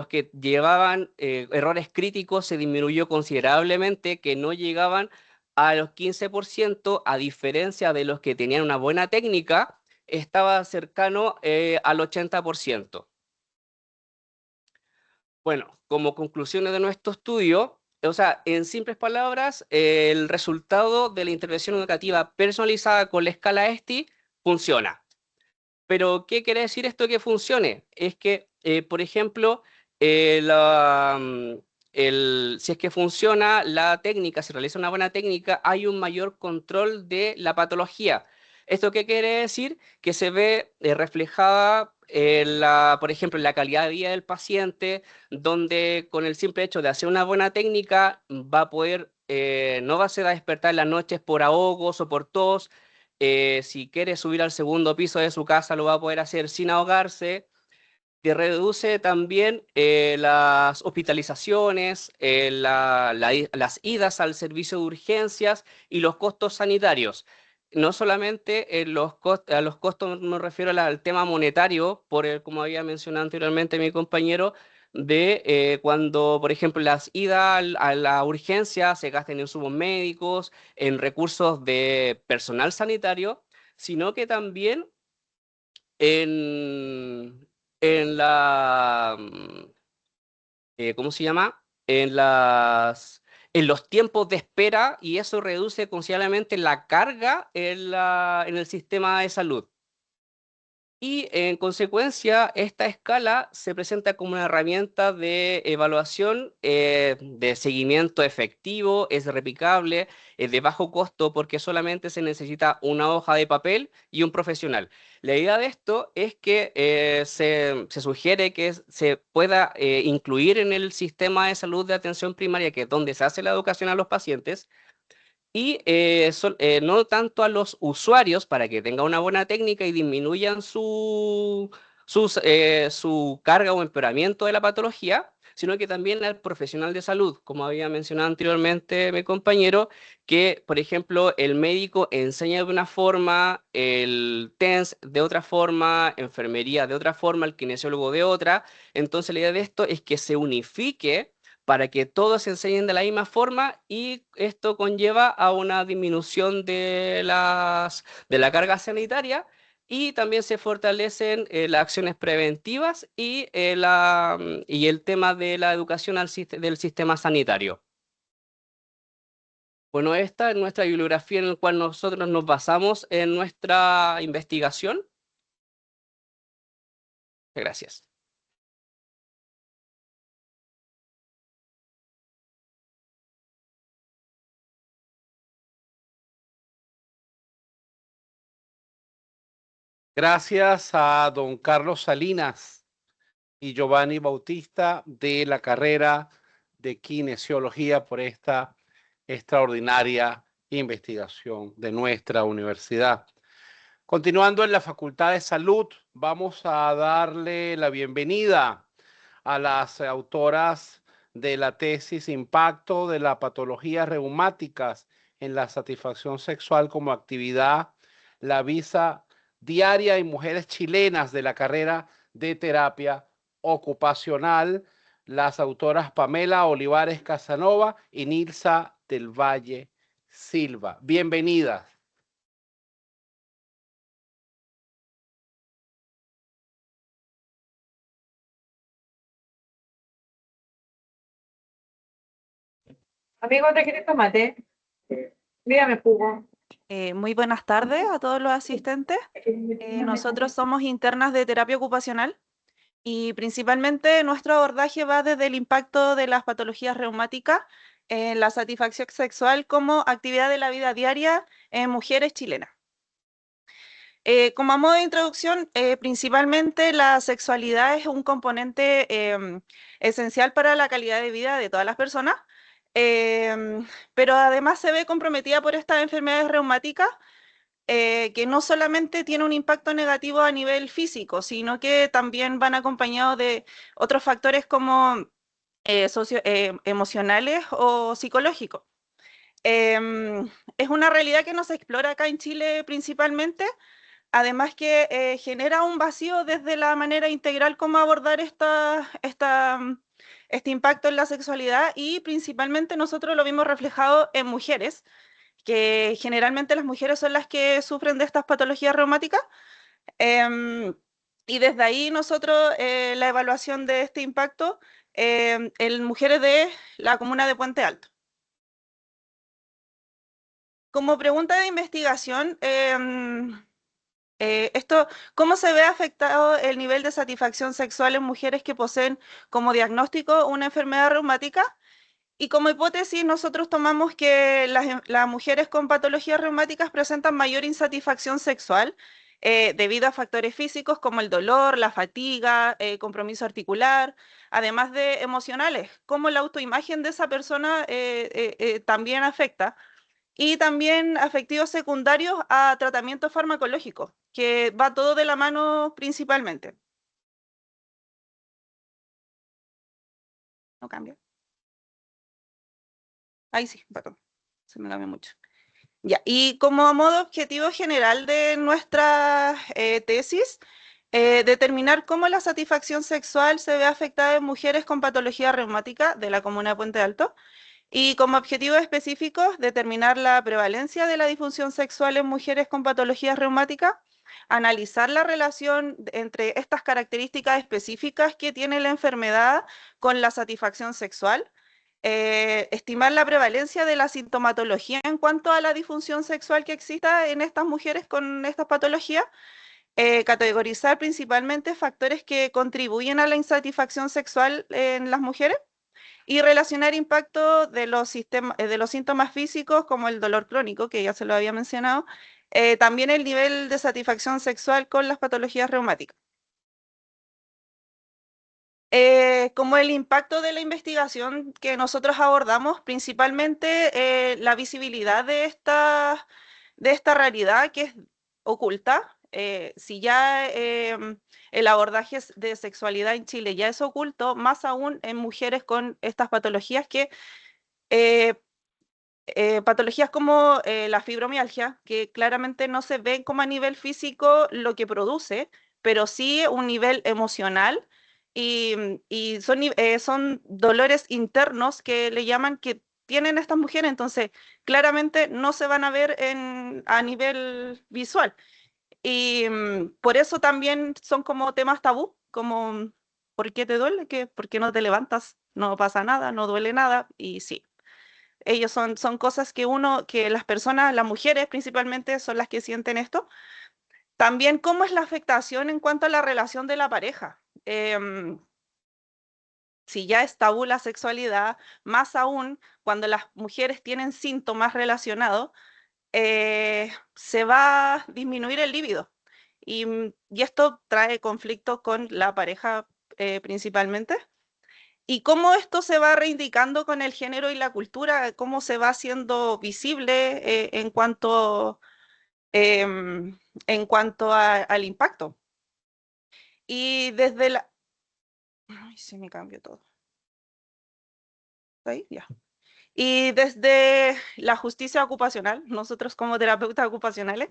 que llevaban errores críticos se disminuyó considerablemente, que no llegaban a los 15%, a diferencia de los que tenían una buena técnica, estaba cercano al 80%. Bueno, como conclusiones de nuestro estudio, o sea, en simples palabras, el resultado de la intervención educativa personalizada con la escala ESTI funciona. Pero, ¿qué quiere decir esto que funcione? Es que, por ejemplo, si es que funciona la técnica, si realiza una buena técnica, hay un mayor control de la patología. ¿Esto qué quiere decir? Que se ve reflejada, por ejemplo, en la calidad de vida del paciente, donde con el simple hecho de hacer una buena técnica va a poder, no va a ser a despertar en las noches por ahogos o por tos. Si quiere subir al segundo piso de su casa, lo va a poder hacer sin ahogarse. Que reduce también las hospitalizaciones, las idas al servicio de urgencias y los costos sanitarios. No solamente a los costos me refiero al tema monetario, como había mencionado anteriormente mi compañero, de cuando, por ejemplo, las idas a la urgencia se gastan en insumos médicos, en recursos de personal sanitario, sino que también en la, ¿cómo se llama? En los tiempos de espera, y eso reduce considerablemente la carga en el sistema de salud. Y en consecuencia, esta escala se presenta como una herramienta de evaluación, de seguimiento efectivo, es replicable, es de bajo costo porque solamente se necesita una hoja de papel y un profesional. La idea de esto es que se sugiere que se pueda incluir en el sistema de salud de atención primaria, que es donde se hace la educación a los pacientes, y no tanto a los usuarios para que tengan una buena técnica y disminuyan su carga o empeoramiento de la patología, sino que también al profesional de salud, como había mencionado anteriormente mi compañero, que, por ejemplo, el médico enseña de una forma, el TENS de otra forma, enfermería de otra forma, el kinesiólogo de otra. Entonces, la idea de esto es que se unifique para que todos se enseñen de la misma forma, y esto conlleva a una disminución de la carga sanitaria, y también se fortalecen las acciones preventivas y el tema de la educación del sistema sanitario. Bueno, esta es nuestra bibliografía en la cual nosotros nos basamos en nuestra investigación. Gracias. Gracias a don Carlos Salinas y Giovanni Bautista de la carrera de Kinesiología por esta extraordinaria investigación de nuestra universidad. Continuando en la Facultad de Salud, vamos a darle la bienvenida a las autoras de la tesis Impacto de las patologías reumáticas en la satisfacción sexual como actividad, la visa diaria en mujeres chilenas de la carrera de terapia ocupacional, las autoras Pamela Olivares Casanova y Nilsa del Valle Silva. Bienvenidas. Amigos de Querés Tomate, dígame, Pugo. Muy buenas tardes a todos los asistentes. Nosotros somos internas de terapia ocupacional y principalmente nuestro abordaje va desde el impacto de las patologías reumáticas en la satisfacción sexual como actividad de la vida diaria en mujeres chilenas. Como a modo de introducción, principalmente la sexualidad es un componente esencial para la calidad de vida de todas las personas, pero además se ve comprometida por estas enfermedades reumáticas que no solamente tiene un impacto negativo a nivel físico, sino que también van acompañados de otros factores como emocionales o psicológicos. Es una realidad que no se explora acá en Chile principalmente, además que genera un vacío desde la manera integral como abordar este impacto en la sexualidad, y principalmente nosotros lo vimos reflejado en mujeres, que generalmente las mujeres son las que sufren de estas patologías reumáticas. Y desde ahí nosotros la evaluación de este impacto en mujeres de la comuna de Puente Alto. Como pregunta de investigación, ¿cómo se ve afectado el nivel de satisfacción sexual en mujeres que poseen como diagnóstico una enfermedad reumática? Y como hipótesis, nosotros tomamos que las mujeres con patologías reumáticas presentan mayor insatisfacción sexual debido a factores físicos como el dolor, la fatiga, compromiso articular, además de emocionales, como la autoimagen de esa persona también afecta, y también afectivos secundarios a tratamientos farmacológicos, que va todo de la mano principalmente. No cambia. Ahí sí, perdón, se me cambió mucho. Ya, y como a modo objetivo general de nuestra tesis, determinar cómo la satisfacción sexual se ve afectada en mujeres con patología reumática de la comuna de Puente Alto, y como objetivos específicos, determinar la prevalencia de la disfunción sexual en mujeres con patologías reumáticas, analizar la relación entre estas características específicas que tiene la enfermedad con la satisfacción sexual, estimar la prevalencia de la sintomatología en cuanto a la disfunción sexual que exista en estas mujeres con estas patologías, categorizar principalmente factores que contribuyen a la insatisfacción sexual en las mujeres y relacionar impacto de los síntomas físicos como el dolor crónico, que ya se lo había mencionado, también el nivel de satisfacción sexual con las patologías reumáticas. Como el impacto de la investigación que nosotros abordamos, principalmente la visibilidad de esta realidad que es oculta. Si ya el abordaje de sexualidad en Chile ya es oculto, más aún en mujeres con estas patologías patologías como la fibromialgia, que claramente no se ven como a nivel físico lo que produce, pero sí un nivel emocional y son dolores internos que le llaman que tienen estas mujeres, entonces claramente no se van a ver a nivel visual. Y por eso también son como temas tabú, como ¿por qué te duele? ¿Por qué no te levantas? No pasa nada, no duele nada, y sí. Ellos son cosas que las personas, las mujeres principalmente, son las que sienten esto. También cómo es la afectación en cuanto a la relación de la pareja. Si ya es tabú la sexualidad, más aún cuando las mujeres tienen síntomas relacionados, se va a disminuir el líbido. Y esto trae conflictos con la pareja principalmente. Y cómo esto se va reivindicando con el género y la cultura, cómo se va haciendo visible en cuanto al impacto. Y desde la... Ay, se me cambió todo. ¿Está ahí? Ya. Y desde la justicia ocupacional, nosotros como terapeutas ocupacionales,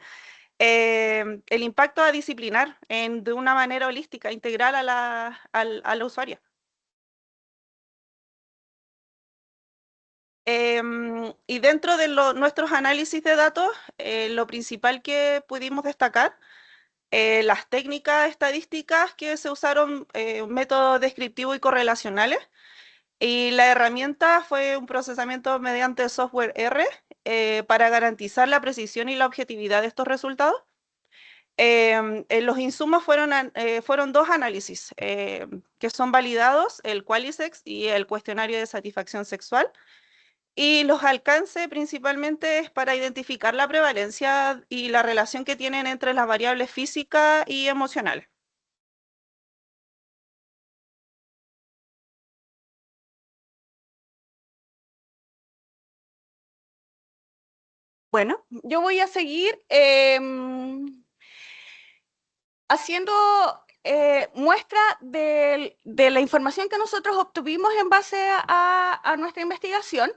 el impacto a disciplinar de una manera holística, integral a la usuaria. Y dentro de nuestros análisis de datos, lo principal que pudimos destacar, las técnicas estadísticas que se usaron, métodos descriptivos y correlacionales, y la herramienta fue un procesamiento mediante software R para garantizar la precisión y la objetividad de estos resultados. Los insumos fueron dos análisis que son validados, el Qualisex y el cuestionario de satisfacción sexual. Y los alcances principalmente es para identificar la prevalencia y la relación que tienen entre las variables físicas y emocionales. Bueno, yo voy a seguir haciendo muestra de la información que nosotros obtuvimos en base a nuestra investigación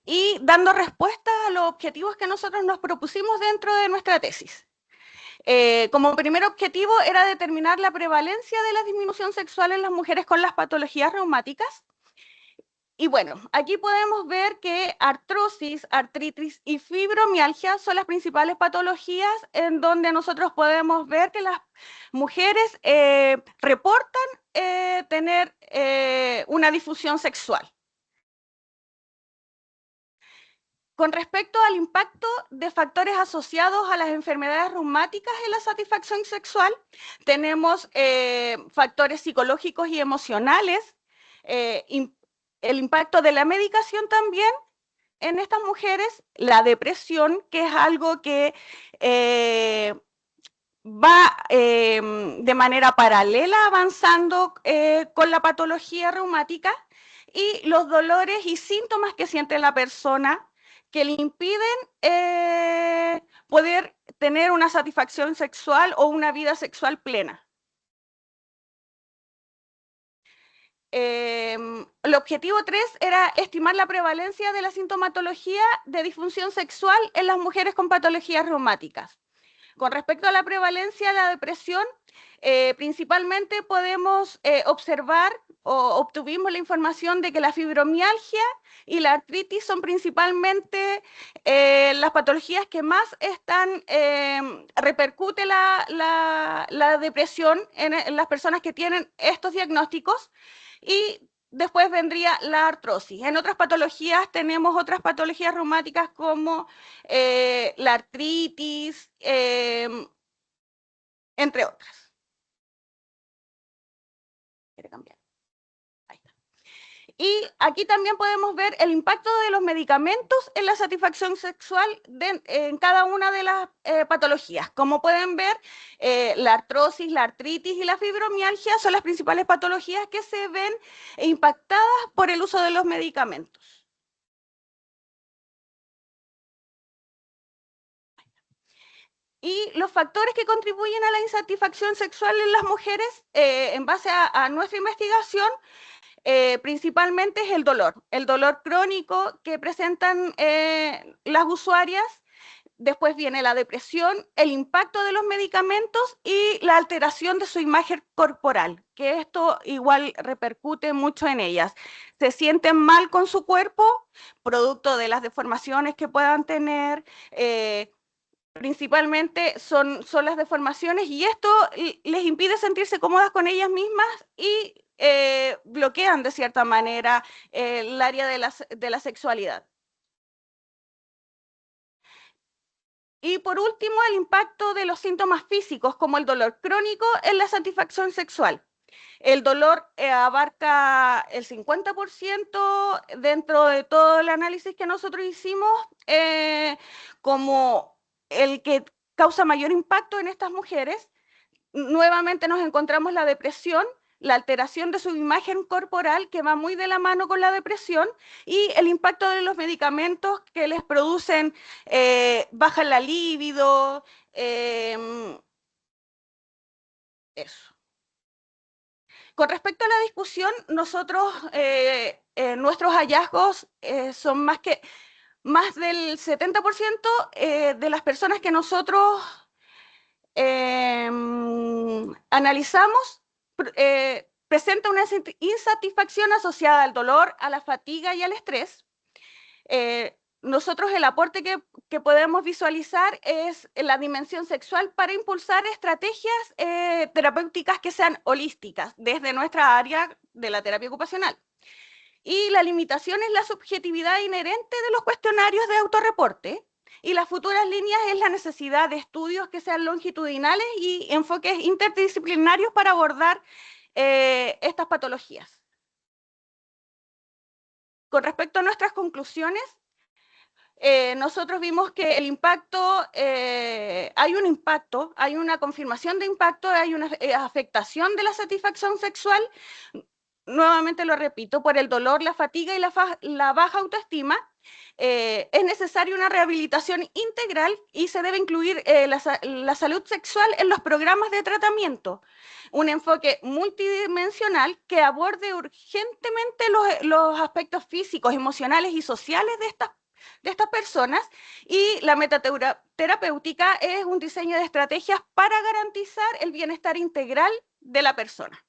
y dando respuesta a los objetivos que nosotros nos propusimos dentro de nuestra tesis. Como primer objetivo era determinar la prevalencia de la disminución sexual en las mujeres con las patologías reumáticas. Y bueno, aquí podemos ver que artrosis, artritis y fibromialgia son las principales patologías en donde nosotros podemos ver que las mujeres reportan tener una disfunción sexual. Con respecto al impacto de factores asociados a las enfermedades reumáticas en la satisfacción sexual, tenemos factores psicológicos y emocionales, el impacto de la medicación también en estas mujeres, la depresión, que es algo que va de manera paralela avanzando con la patología reumática, y los dolores y síntomas que siente la persona que le impiden poder tener una satisfacción sexual o una vida sexual plena. El objetivo 3 era estimar la prevalencia de la sintomatología de disfunción sexual en las mujeres con patologías reumáticas. Con respecto a la prevalencia de la depresión, principalmente podemos observar o obtuvimos la información de que la fibromialgia y la artritis son principalmente las patologías que más repercute la depresión en las personas que tienen estos diagnósticos, y después vendría la artrosis. En otras patologías tenemos otras patologías reumáticas como la artritis, entre otras. ¿Quiere cambiar? Ahí está. Y aquí también podemos ver el impacto de los medicamentos en la satisfacción sexual en cada una de las patologías. Como pueden ver, la artrosis, la artritis y la fibromialgia son las principales patologías que se ven impactadas por el uso de los medicamentos. Y los factores que contribuyen a la insatisfacción sexual en las mujeres, en base a nuestra investigación, principalmente es el dolor crónico que presentan las usuarias. Después viene la depresión, el impacto de los medicamentos y la alteración de su imagen corporal, que esto igual repercute mucho en ellas. Se sienten mal con su cuerpo, producto de las deformaciones que puedan tener. Principalmente son las deformaciones, y esto les impide sentirse cómodas con ellas mismas y bloquean de cierta manera el área de la sexualidad. Y por último, el impacto de los síntomas físicos, como el dolor crónico en la satisfacción sexual. El dolor abarca el 50% dentro de todo el análisis que nosotros hicimos, como el que causa mayor impacto en estas mujeres. Nuevamente nos encontramos la depresión, la alteración de su imagen corporal, que va muy de la mano con la depresión, y el impacto de los medicamentos que les producen, bajan la libido, eso. Con respecto a la discusión, nosotros, nuestros hallazgos son más del 70% de las personas que nosotros analizamos presenta una insatisfacción asociada al dolor, a la fatiga y al estrés. Nosotros el aporte que podemos visualizar es la dimensión sexual para impulsar estrategias terapéuticas que sean holísticas desde nuestra área de la terapia ocupacional. Y la limitación es la subjetividad inherente de los cuestionarios de autorreporte, y las futuras líneas es la necesidad de estudios que sean longitudinales y enfoques interdisciplinarios para abordar estas patologías. Con respecto a nuestras conclusiones, nosotros vimos que el impacto, hay un impacto, hay una confirmación de impacto, hay una afectación de la satisfacción sexual, nuevamente lo repito, por el dolor, la fatiga y la baja autoestima. Es necesaria una rehabilitación integral y se debe incluir la salud sexual en los programas de tratamiento. Un enfoque multidimensional que aborde urgentemente los aspectos físicos, emocionales y sociales de estas personas, y la metaterapéutica es un diseño de estrategias para garantizar el bienestar integral de la persona.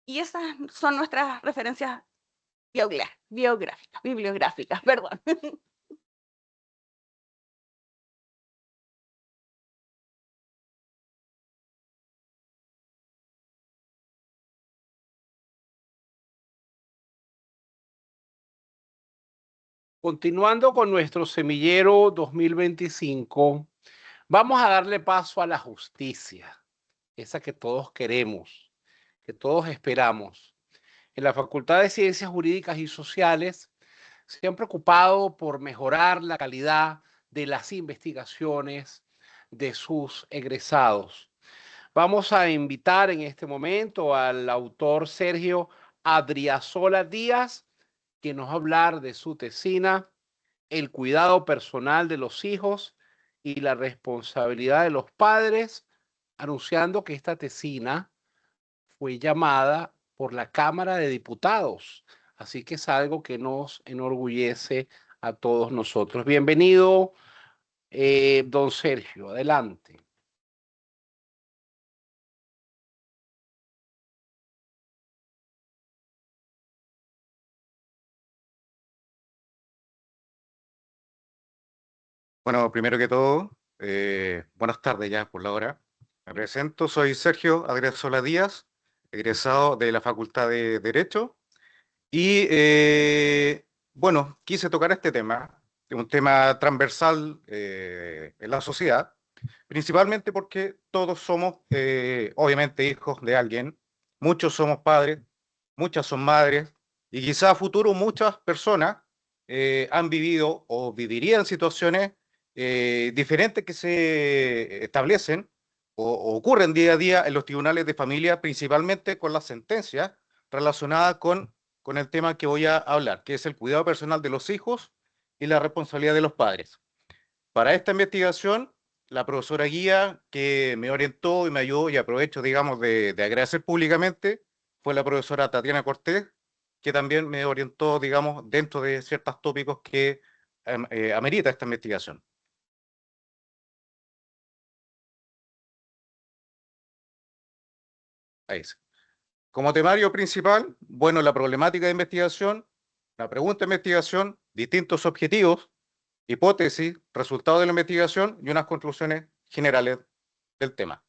Y esas son nuestras referencias bibliográficas, perdón. Continuando con nuestro semillero 2025, vamos a darle paso a la justicia, esa que todos queremos, que todos esperamos. En la Facultad de Ciencias Jurídicas y Sociales se han preocupado por mejorar la calidad de las investigaciones de sus egresados. Vamos a invitar en este momento al autor Sergio Adriasola Díaz, que nos va a hablar de su tesina, el cuidado personal de los hijos y la responsabilidad de los padres, anunciando que esta tesina fue llamada por la Cámara de Diputados. Así que es algo que nos enorgullece a todos nosotros. Bienvenido, don Sergio. Adelante. Bueno, primero que todo, buenas tardes ya por la hora. Me presento, soy Sergio Adriasola Díaz, egresado de la Facultad de Derecho. Y bueno, quise tocar este tema, un tema transversal en la sociedad, principalmente porque todos somos, obviamente, hijos de alguien, muchos somos padres, muchas son madres, y quizá a futuro muchas personas han vivido o vivirían situaciones diferentes que se establecen o ocurren día a día en los tribunales de familia, principalmente con las sentencias relacionadas con el tema que voy a hablar, que es el cuidado personal de los hijos y la responsabilidad de los padres. Para esta investigación, la profesora guía que me orientó y me ayudó, y aprovecho, digamos, de agradecer públicamente, fue la profesora Tatiana Cortés, que también me orientó, digamos, dentro de ciertos tópicos que amerita esta investigación. Ahí sí. Como temario principal, bueno, la problemática de investigación, la pregunta de investigación, distintos objetivos, hipótesis, resultados de la investigación y unas conclusiones generales del tema.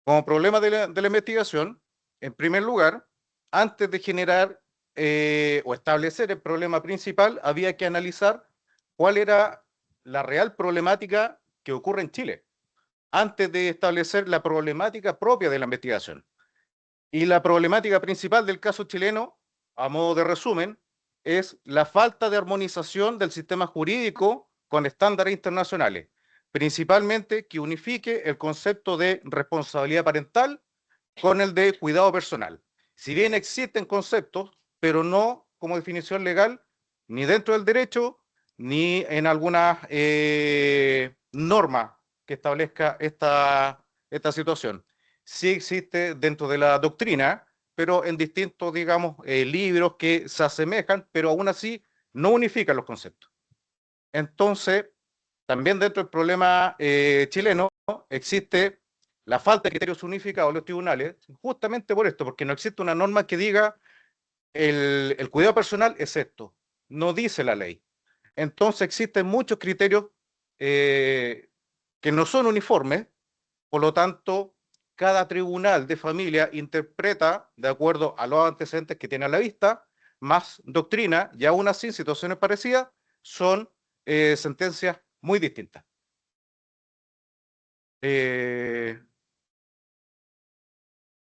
Como problema de la investigación, en primer lugar, antes de generar o establecer el problema principal, había que analizar cuál era la real problemática que ocurre en Chile, antes de establecer la problemática propia de la investigación. Y la problemática principal del caso chileno, a modo de resumen, es la falta de armonización del sistema jurídico con estándares internacionales, principalmente que unifique el concepto de responsabilidad parental con el de cuidado personal. Si bien existen conceptos, pero no como definición legal, ni dentro del derecho, ni en alguna norma que establezca esta situación. Sí existe dentro de la doctrina, pero en distintos, digamos, libros que se asemejan, pero aún así no unifican los conceptos. Entonces, también dentro del problema chileno existe la falta de criterios unificados en los tribunales, justamente por esto, porque no existe una norma que diga el cuidado personal es esto, no dice la ley. Entonces existen muchos criterios que no son uniformes, por lo tanto, cada tribunal de familia interpreta de acuerdo a los antecedentes que tiene a la vista, más doctrina, y aún así, en situaciones parecidas, son sentencias muy distintas.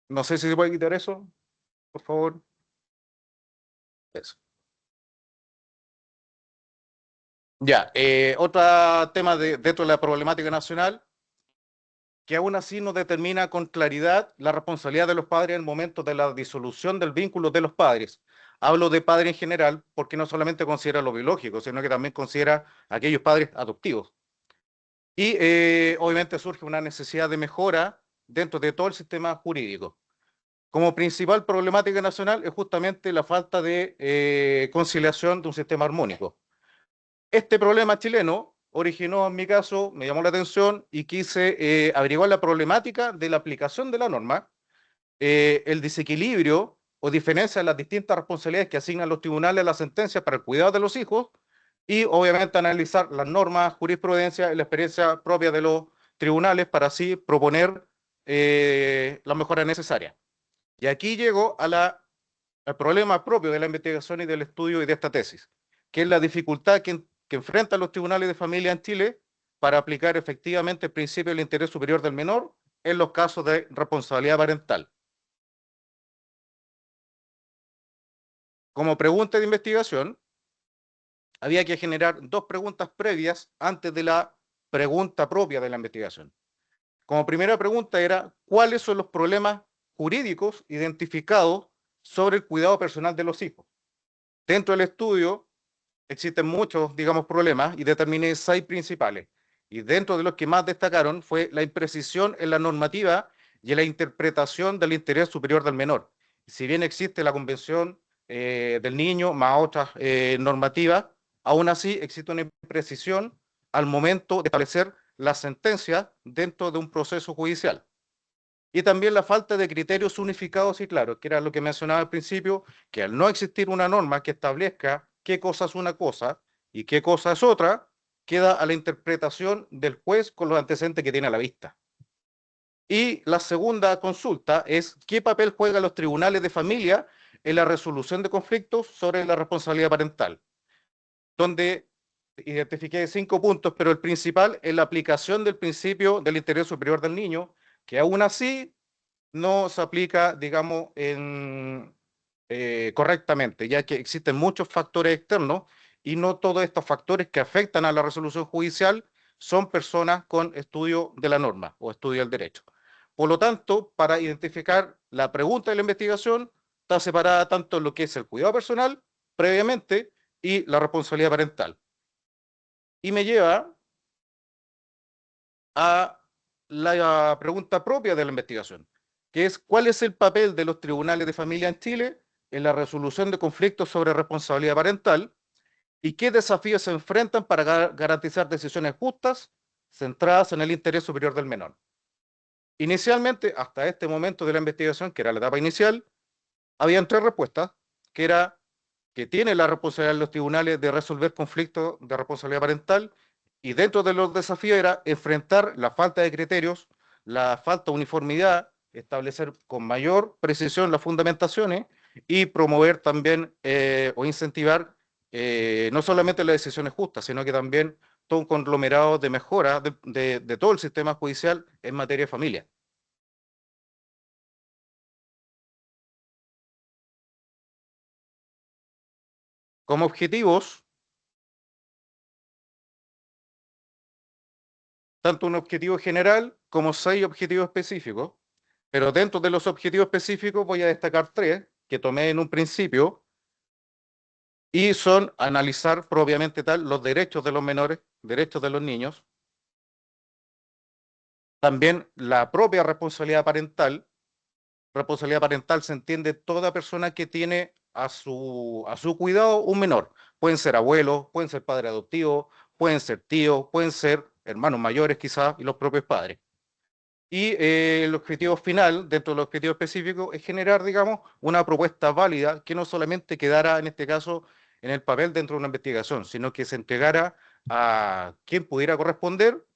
No sé si se puede quitar eso, por favor. Eso. Ya, otro tema dentro de la problemática nacional, que aún así no determina con claridad la responsabilidad de los padres en el momento de la disolución del vínculo de los padres. Hablo de padre en general porque no solamente considera lo biológico, sino que también considera a aquellos padres adoptivos. Y obviamente surge una necesidad de mejora dentro de todo el sistema jurídico. Como principal problemática nacional es justamente la falta de conciliación de un sistema armónico. Este problema chileno originó, en mi caso, me llamó la atención y quise averiguar la problemática de la aplicación de la norma, el desequilibrio o diferencia de las distintas responsabilidades que asignan los tribunales a las sentencias para el cuidado de los hijos y obviamente analizar las normas, jurisprudencia y la experiencia propia de los tribunales para así proponer las mejoras necesarias. Y aquí llego al problema propio de la investigación y del estudio y de esta tesis, que es la dificultad que enfrentan los tribunales de familia en Chile para aplicar efectivamente el principio del interés superior del menor en los casos de responsabilidad parental. Como pregunta de investigación, había que generar dos preguntas previas antes de la pregunta propia de la investigación. Como primera pregunta era, ¿cuáles son los problemas jurídicos identificados sobre el cuidado personal de los hijos? Dentro del estudio existen muchos, digamos, problemas y determiné 6 principales. Y dentro de los que más destacaron fue la imprecisión en la normativa y en la interpretación del interés superior del menor. Si bien existe la Convención del Niño más otras normativas, aún así existe una imprecisión al momento de establecer la sentencia dentro de un proceso judicial. Y también la falta de criterios unificados y claros, que era lo que mencionaba al principio, que al no existir una norma que establezca qué cosa es una cosa y qué cosa es otra, queda a la interpretación del juez con los antecedentes que tiene a la vista. Y la segunda consulta es qué papel juegan los tribunales de familia en la resolución de conflictos sobre la responsabilidad parental, donde identifiqué 5 puntos, pero el principal es la aplicación del principio del interés superior del niño, que aún así no se aplica, digamos, correctamente, ya que existen muchos factores externos y no todos estos factores que afectan a la resolución judicial son personas con estudio de la norma o estudio del derecho. Por lo tanto, para identificar la pregunta de la investigación, está separada tanto lo que es el cuidado personal previamente y la responsabilidad parental. Y me lleva a la pregunta propia de la investigación, que es ¿cuál es el papel de los tribunales de familia en Chile en la resolución de conflictos sobre responsabilidad parental y qué desafíos se enfrentan para garantizar decisiones justas centradas en el interés superior del menor? Inicialmente, hasta este momento de la investigación, que era la etapa inicial, habían 3 respuestas, que era que tiene la responsabilidad de los tribunales de resolver conflictos de responsabilidad parental, y dentro de los desafíos era enfrentar la falta de criterios, la falta de uniformidad, establecer con mayor precisión las fundamentaciones y promover también o incentivar no solamente las decisiones justas, sino que también todo un conglomerado de mejora de todo el sistema judicial en materia de familia. Como objetivos, tanto un objetivo general como 6 objetivos específicos, pero dentro de los objetivos específicos voy a destacar 3 que tomé en un principio y son analizar propiamente tal los derechos de los menores, derechos de los niños, también la propia responsabilidad parental. Responsabilidad parental se entiende toda persona que tiene a su cuidado un menor. Pueden ser abuelos, pueden ser padres adoptivos, pueden ser tíos, pueden ser hermanos mayores quizás y los propios padres. Y el objetivo final, dentro del objetivo específico, es generar, digamos, una propuesta válida que no solamente quedara, en este caso, en el papel dentro de una investigación, sino que se entregara a quien pudiera corresponder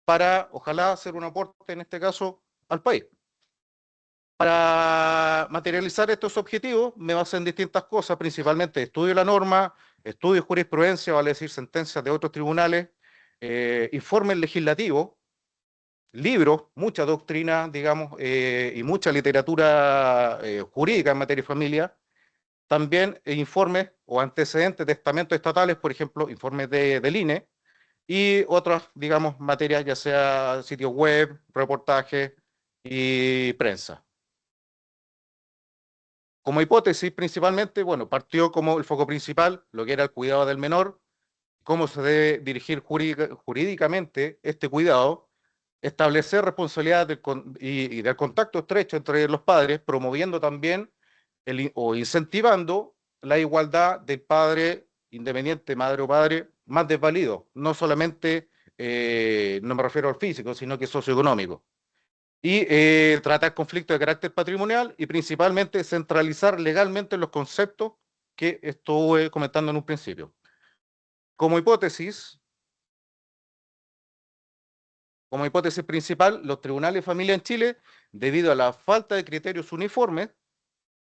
para, ojalá, hacer un aporte, en este caso, al país. Para materializar estos objetivos me basé en distintas cosas, principalmente estudio de la norma, estudio de jurisprudencia, vale decir sentencias de otros tribunales, informes legislativos, libros, mucha doctrina, digamos, y mucha literatura jurídica en materia de familia, también informes o antecedentes de estamentos estatales, por ejemplo, informes del INE, y otras, digamos, materias, ya sea sitios web, reportajes y prensa. Como hipótesis, principalmente, bueno, partió como el foco principal, lo que era el cuidado del menor, cómo se debe dirigir jurídicamente este cuidado, establecer responsabilidad y del contacto estrecho entre los padres, promoviendo también o incentivando la igualdad del padre independiente, madre o padre, más desvalido, no solamente, no me refiero al físico, sino que socioeconómico. Y tratar conflictos de carácter patrimonial y principalmente centralizar legalmente los conceptos que estuve comentando en un principio. Como hipótesis principal, los tribunales de familia en Chile, debido a la falta de criterios uniformes,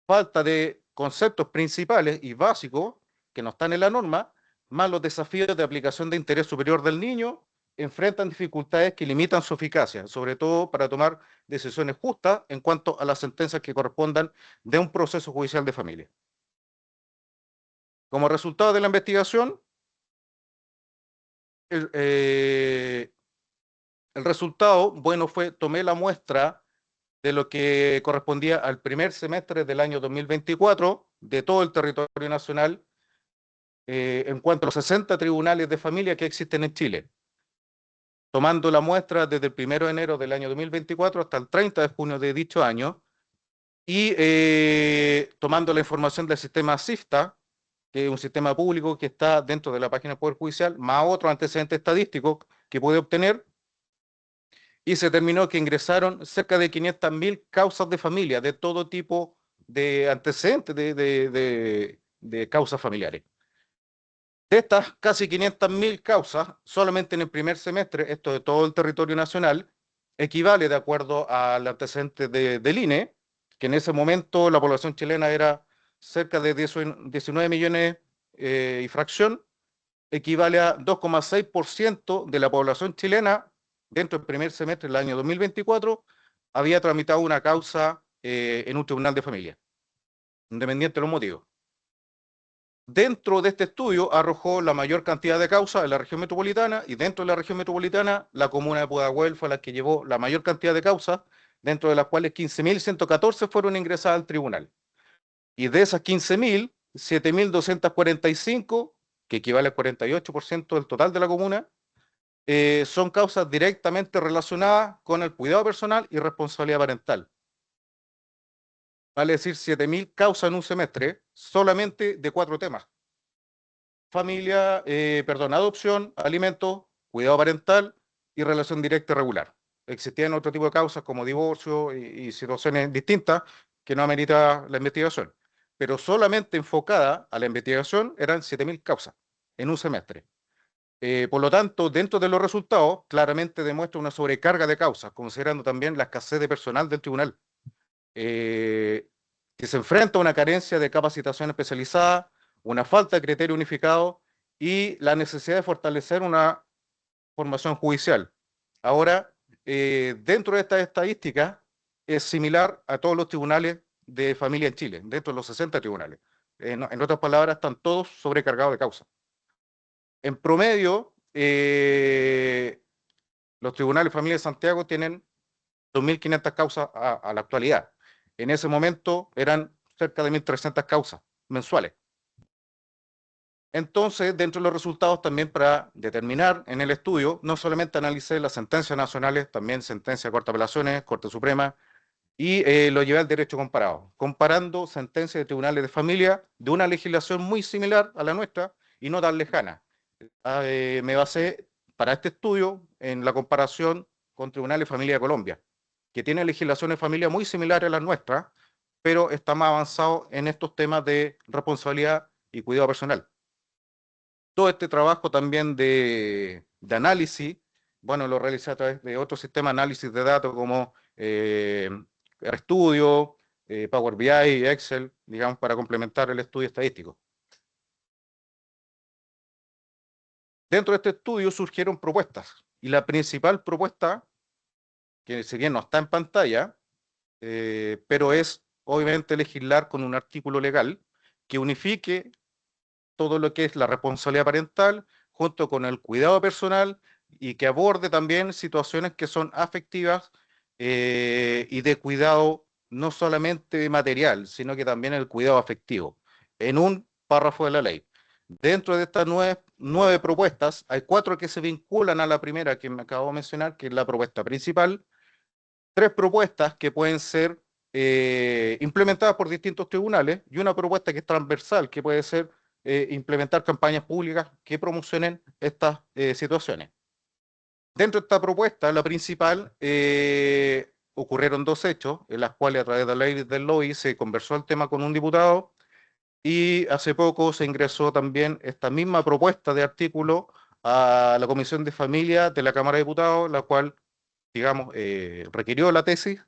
falta de conceptos principales y básicos que no están en la norma, más los desafíos de aplicación de interés superior del niño, enfrentan dificultades que limitan su eficacia, sobre todo para tomar decisiones justas en cuanto a las sentencias que correspondan de un proceso judicial de familia. Como resultado de la investigación, el resultado, bueno, tomé la muestra de lo que correspondía al primer semestre del año 2024 de todo el territorio nacional en cuanto a los 60 tribunales de familia que existen en Chile, tomando la muestra desde el 1 de enero del año 2024 hasta el 30 de junio de dicho año y tomando la información del sistema SIFTA, que es un sistema público que está dentro de la página del Poder Judicial, más otros antecedentes estadísticos que puede obtener, y se determinó que ingresaron cerca de 500.000 causas de familia, de todo tipo de antecedentes de causas familiares. De estas casi 500.000 causas, solamente en el primer semestre, esto de todo el territorio nacional, equivale, de acuerdo al antecedente del INE, que en ese momento la población chilena era cerca de 19 millones y fracción, equivale a 2,6% de la población chilena dentro del primer semestre del año 2024 había tramitado una causa en un tribunal de familia, independiente de los motivos. Dentro de este estudio arrojó la mayor cantidad de causas en la región metropolitana, y dentro de la región metropolitana la comuna de Pudahuel fue la que llevó la mayor cantidad de causas, dentro de las cuales 15.114 fueron ingresadas al tribunal. Y de esas 15.000, 7.245, que equivale al 48% del total de la comuna, son causas directamente relacionadas con el cuidado personal y responsabilidad parental. Vale decir, 7.000 causas en un semestre, solamente de 4 temas: familia, adopción, alimentos, cuidado parental y relación directa y regular. Existían otro tipo de causas como divorcio y situaciones distintas que no amerita la investigación, pero solamente enfocada a la investigación eran 7.000 causas en un semestre. Por lo tanto, dentro de los resultados, claramente demuestra una sobrecarga de causas, considerando también la escasez de personal del tribunal, que se enfrenta a una carencia de capacitación especializada, una falta de criterio unificado y la necesidad de fortalecer una formación judicial. Ahora, dentro de estas estadísticas, es similar a todos los tribunales de familia en Chile, dentro de los 60 tribunales. En otras palabras, están todos sobrecargados de causas. En promedio, los tribunales de familia de Santiago tienen 2.500 causas a la actualidad. En ese momento eran cerca de 1.300 causas mensuales. Entonces, dentro de los resultados también, para determinar en el estudio, no solamente analicé las sentencias nacionales, también sentencias de Corte de Apelaciones, Corte Suprema, y lo llevé al derecho comparado, comparando sentencias de tribunales de familia de una legislación muy similar a la nuestra y no tan lejana. Me basé para este estudio en la comparación con tribunales de familia de Colombia, que tiene legislaciones de familia muy similares a las nuestras, pero está más avanzado en estos temas de responsabilidad y cuidado personal. Todo este trabajo también de análisis, bueno, lo realicé a través de otro sistema de análisis de datos como RStudio, Power BI, Excel, digamos, para complementar el estudio estadístico. Dentro de este estudio surgieron propuestas, y la principal propuesta, que si bien no está en pantalla, pero es obviamente legislar con un artículo legal que unifique todo lo que es la responsabilidad parental junto con el cuidado personal y que aborde también situaciones que son afectivas y de cuidado no solamente material, sino que también el cuidado afectivo, en un párrafo de la ley. Dentro de estas 9 propuestas, hay 4 que se vinculan a la primera que me acabo de mencionar, que es la propuesta principal, 3 propuestas que pueden ser implementadas por distintos tribunales y una propuesta que es transversal, que puede ser implementar campañas públicas que promocionen estas situaciones. Dentro de esta propuesta, la principal, ocurrieron 2 hechos en las cuales a través de la ley del lobby se conversó el tema con un diputado, y hace poco se ingresó también esta misma propuesta de artículo a la Comisión de Familia de la Cámara de Diputados, la cual, digamos, requirió la tesis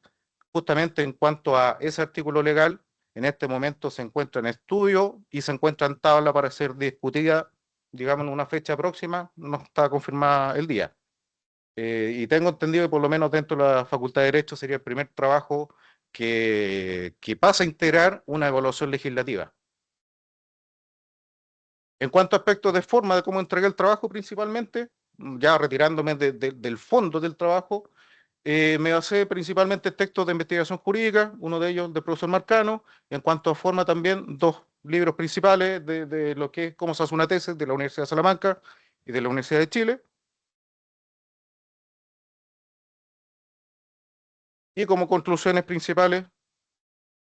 justamente en cuanto a ese artículo legal. En este momento se encuentra en estudio y se encuentra en tabla para ser discutida, digamos, en una fecha próxima, no está confirmada el día. Y tengo entendido que por lo menos dentro de la Facultad de Derecho sería el primer trabajo que pasa a integrar una evaluación legislativa. En cuanto a aspectos de forma de cómo entregué el trabajo principalmente, ya retirándome del fondo del trabajo, me basé principalmente en textos de investigación jurídica, uno de ellos del profesor Marcano. En cuanto a forma también, 2 libros principales de lo que es cómo se hace una tesis de la Universidad de Salamanca y de la Universidad de Chile. Y como conclusiones principales,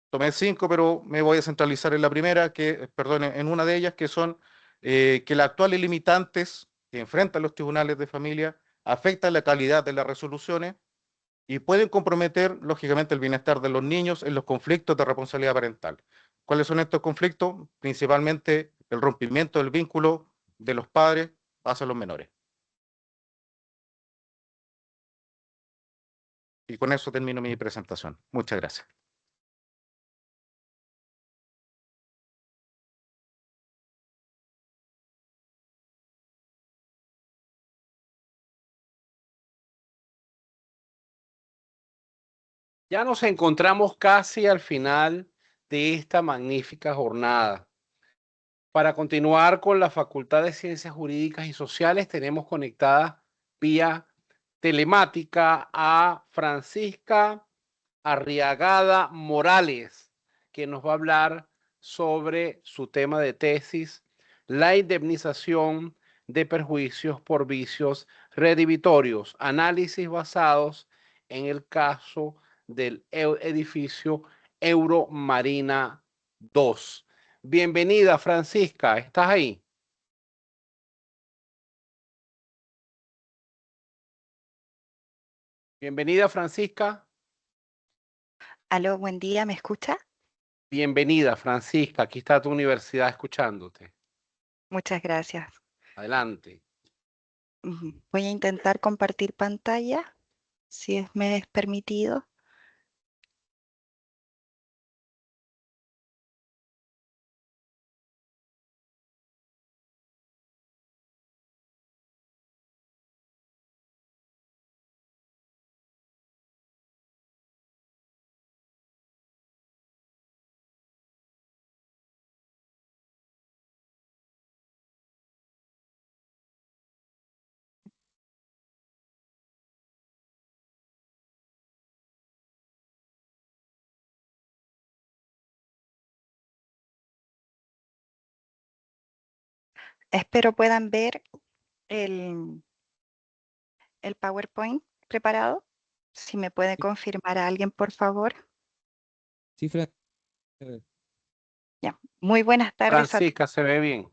tomé 5, pero me voy a centralizar en la primera, en una de ellas, que son que las actuales limitantes que enfrentan los tribunales de familia afectan la calidad de las resoluciones y pueden comprometer, lógicamente, el bienestar de los niños en los conflictos de responsabilidad parental. ¿Cuáles son estos conflictos? Principalmente el rompimiento del vínculo de los padres hacia los menores. Y con eso termino mi presentación. Muchas gracias. Ya nos encontramos casi al final de esta magnífica jornada. Para continuar con la Facultad de Ciencias Jurídicas y Sociales, tenemos conectada vía telemática a Francisca Arriagada Morales, que nos va a hablar sobre su tema de tesis, la indemnización de perjuicios por vicios redivitorios, análisis basados en el caso del edificio Euromarina 2. Bienvenida, Francisca, ¿estás ahí? Bienvenida, Francisca. Aló, buen día, ¿me escucha? Bienvenida, Francisca. Aquí está tu universidad escuchándote. Muchas gracias. Adelante. Voy a intentar compartir pantalla, si me es permitido. Espero puedan ver el PowerPoint preparado. Si me puede confirmar a alguien, por favor. Sí, Ya. Muy buenas tardes a Francisca, se ve bien.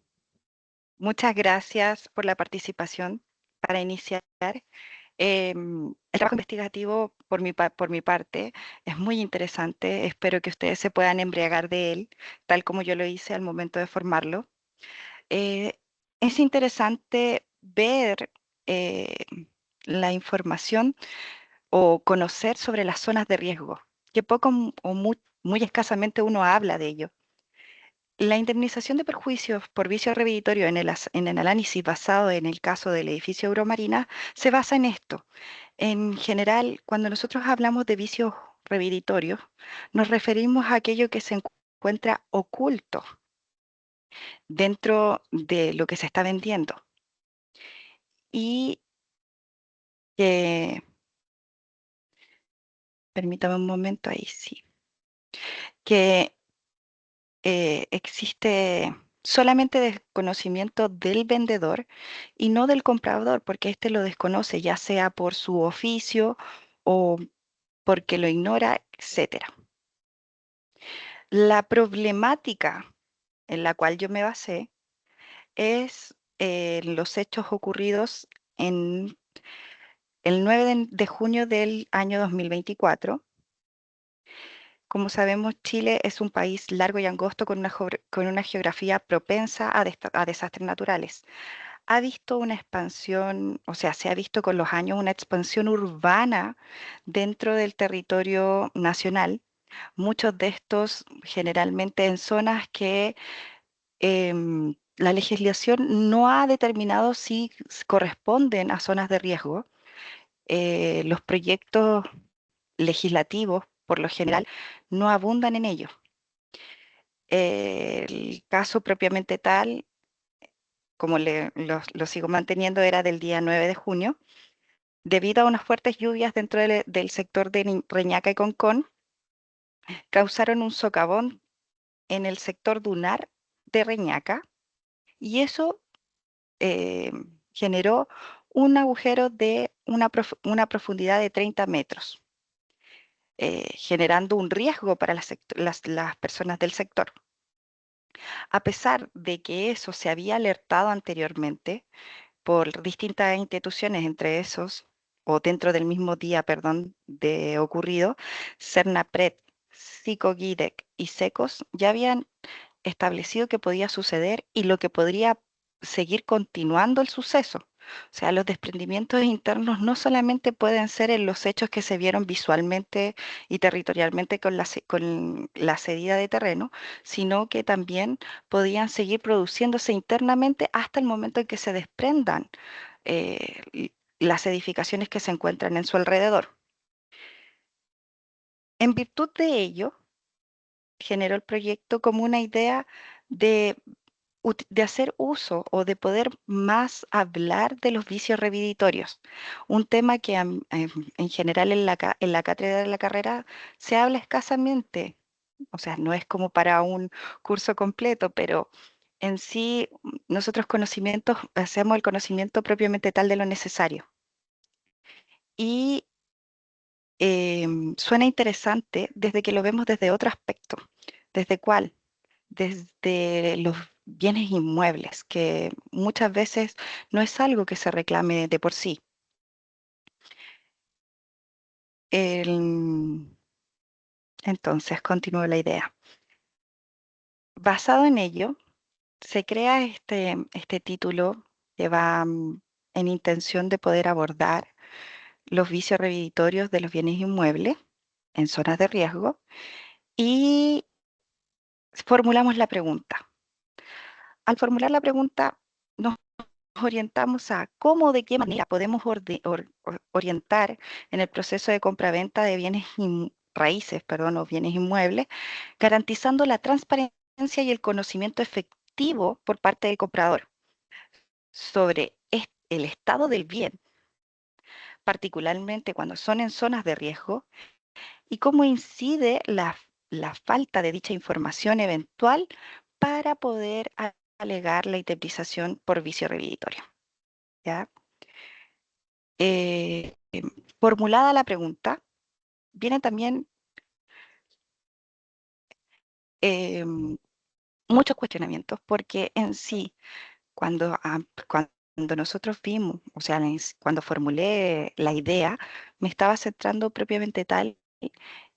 Muchas gracias por la participación. Para iniciar, el trabajo investigativo por mi parte es muy interesante. Espero que ustedes se puedan embriagar de él, tal como yo lo hice al momento de formarlo. Es interesante ver la información o conocer sobre las zonas de riesgo, que poco o muy escasamente uno habla de ello. La indemnización de perjuicios por vicio revititorio en el análisis basado en el caso del edificio Euromarina se basa en esto. En general, cuando nosotros hablamos de vicios revititorios, nos referimos a aquello que se encuentra oculto dentro de lo que se está vendiendo y que, permítame un momento, ahí sí, que existe solamente desconocimiento del vendedor y no del comprador, porque éste lo desconoce, ya sea por su oficio o porque lo ignora, etc. La problemática en la cual yo me basé es los hechos ocurridos en el 9 de junio del año 2024. Como sabemos, Chile es un país largo y angosto con una geografía propensa a desastres naturales. Ha visto una expansión, o sea, se ha visto con los años una expansión urbana dentro del territorio nacional, muchos de estos generalmente en zonas que la legislación no ha determinado si corresponden a zonas de riesgo. Los proyectos legislativos, por lo general, no abundan en ello. El caso propiamente tal, como lo sigo manteniendo, era del día 9 de junio, debido a unas fuertes lluvias dentro del sector de Reñaca y Concón, causaron un socavón en el sector dunar de Reñaca, y eso generó un agujero de una profundidad de 30 metros. Generando un riesgo para las personas del sector. A pesar de que eso se había alertado anteriormente por distintas instituciones, entre esos, o dentro del mismo día, perdón, de ocurrido, Cernapred, Psicoguidec y Secos ya habían establecido que podía suceder y lo que podría seguir continuando el suceso. O sea, los desprendimientos internos no solamente pueden ser en los hechos que se vieron visualmente y territorialmente con la cedida de terreno, sino que también podían seguir produciéndose internamente hasta el momento en que se desprendan las edificaciones que se encuentran en su alrededor. En virtud de ello, generó el proyecto como una idea de hacer uso o de poder más hablar de los vicios reviditorios, un tema que en general en la cátedra de la carrera se habla escasamente, o sea, no es como para un curso completo, pero en sí nosotros hacemos el conocimiento propiamente tal de lo necesario. Y suena interesante desde que lo vemos desde otro aspecto. ¿Desde cuál? Desde los bienes inmuebles, que muchas veces no es algo que se reclame de por sí. Entonces, continúo la idea. Basado en ello, se crea este título que va en intención de poder abordar los vicios reviditorios de los bienes inmuebles en zonas de riesgo y formulamos la pregunta. Al formular la pregunta, nos orientamos a cómo, de qué manera podemos orientar en el proceso de compraventa de bienes raíces, o bienes inmuebles, garantizando la transparencia y el conocimiento efectivo por parte del comprador sobre el estado del bien, particularmente cuando son en zonas de riesgo, y cómo incide la falta de dicha información eventual para poder alegar la indemnización por vicio reviditorio. ¿Ya? Formulada la pregunta, vienen también muchos cuestionamientos, porque en sí, cuando nosotros vimos, o sea, cuando formulé la idea, me estaba centrando propiamente tal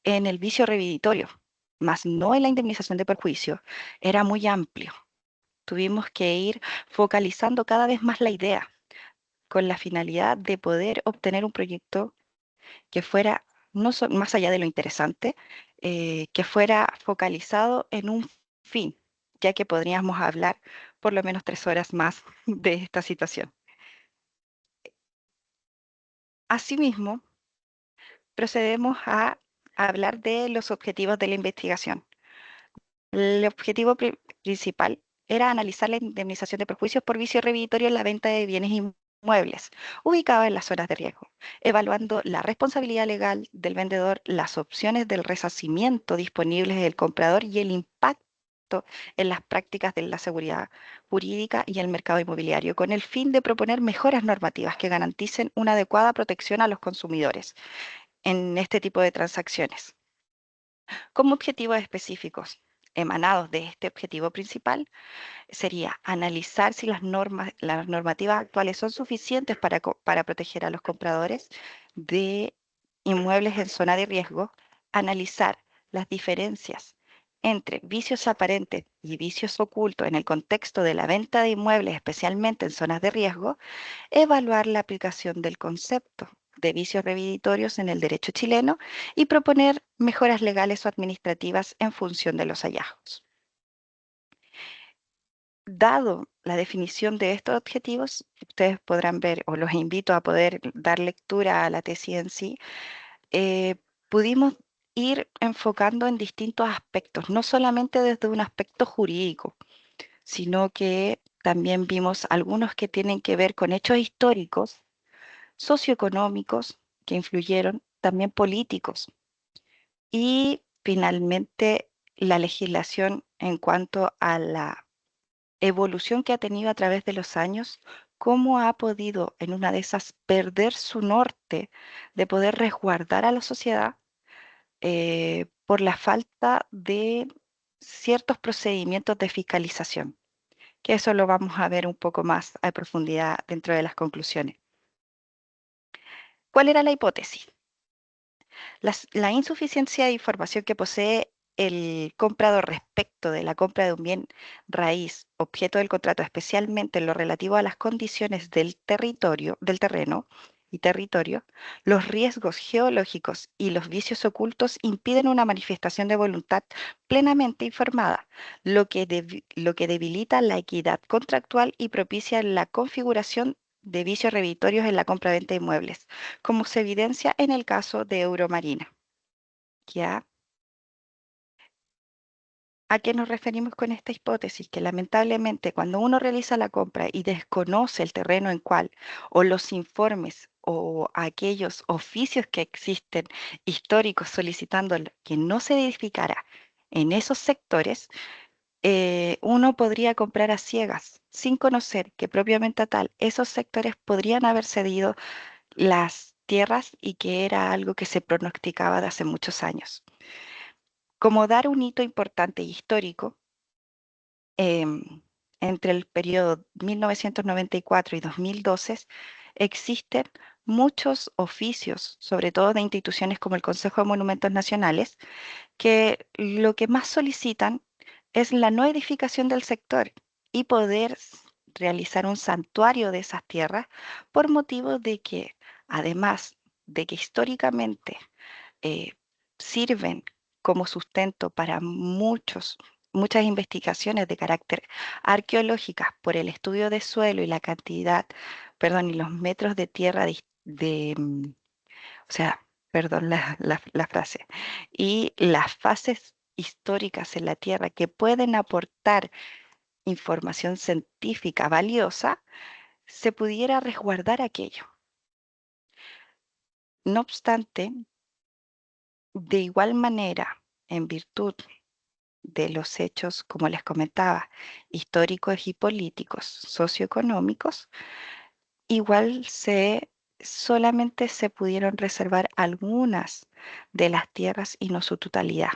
en el vicio reviditorio, más no en la indemnización de perjuicio. Era muy amplio. Tuvimos que ir focalizando cada vez más la idea, con la finalidad de poder obtener un proyecto que fuera, más allá de lo interesante, que fuera focalizado en un fin, ya que podríamos hablar por lo menos 3 horas más de esta situación. Asimismo, procedemos a hablar de los objetivos de la investigación. El objetivo principal era analizar la indemnización de perjuicios por vicio reviditorio en la venta de bienes inmuebles ubicados en las zonas de riesgo, evaluando la responsabilidad legal del vendedor, las opciones del resarcimiento disponibles del comprador y el impacto en las prácticas de la seguridad jurídica y el mercado inmobiliario, con el fin de proponer mejoras normativas que garanticen una adecuada protección a los consumidores en este tipo de transacciones. Como objetivos específicos emanados de este objetivo principal, sería analizar si las normativas actuales son suficientes para proteger a los compradores de inmuebles en zona de riesgo, analizar las diferencias entre vicios aparentes y vicios ocultos en el contexto de la venta de inmuebles, especialmente en zonas de riesgo, evaluar la aplicación del concepto de vicios reviditorios en el derecho chileno y proponer mejoras legales o administrativas en función de los hallazgos. Dado la definición de estos objetivos, ustedes podrán ver, o los invito a poder dar lectura a la tesis en sí, pudimos ir enfocando en distintos aspectos, no solamente desde un aspecto jurídico, sino que también vimos algunos que tienen que ver con hechos históricos, socioeconómicos que influyeron, también políticos, y finalmente la legislación en cuanto a la evolución que ha tenido a través de los años, cómo ha podido en una de esas perder su norte de poder resguardar a la sociedad por la falta de ciertos procedimientos de fiscalización, que eso lo vamos a ver un poco más a profundidad dentro de las conclusiones. ¿Cuál era la hipótesis? La insuficiencia de información que posee el comprador respecto de la compra de un bien raíz, objeto del contrato, especialmente en lo relativo a las condiciones del terreno y territorio, los riesgos geológicos y los vicios ocultos impiden una manifestación de voluntad plenamente informada, lo que debilita la equidad contractual y propicia la configuración de vicios revitorios en la compra-venta de inmuebles, como se evidencia en el caso de Euromarina, ¿Ya? ¿A qué nos referimos con esta hipótesis? Que lamentablemente cuando uno realiza la compra y desconoce el terreno en cual, o los informes o aquellos oficios que existen históricos solicitando que no se edificara en esos sectores, uno podría comprar a ciegas sin conocer que propiamente tal esos sectores podrían haber cedido las tierras y que era algo que se pronosticaba de hace muchos años. Como dar un hito importante histórico, entre el periodo 1994 y 2012 existen muchos oficios, sobre todo de instituciones como el Consejo de Monumentos Nacionales, que lo que más solicitan es la no edificación del sector y poder realizar un santuario de esas tierras por motivo de que, además de que históricamente eh, sirven como sustento para muchas investigaciones de carácter arqueológicas por el estudio de suelo y la cantidad, perdón, y los metros de tierra o sea, perdón la frase, y las fases históricas en la tierra que pueden aportar información científica valiosa, se pudiera resguardar aquello. No obstante, de igual manera, en virtud de los hechos, como les comentaba, históricos y políticos, socioeconómicos, igual solamente se pudieron reservar algunas de las tierras y no su totalidad,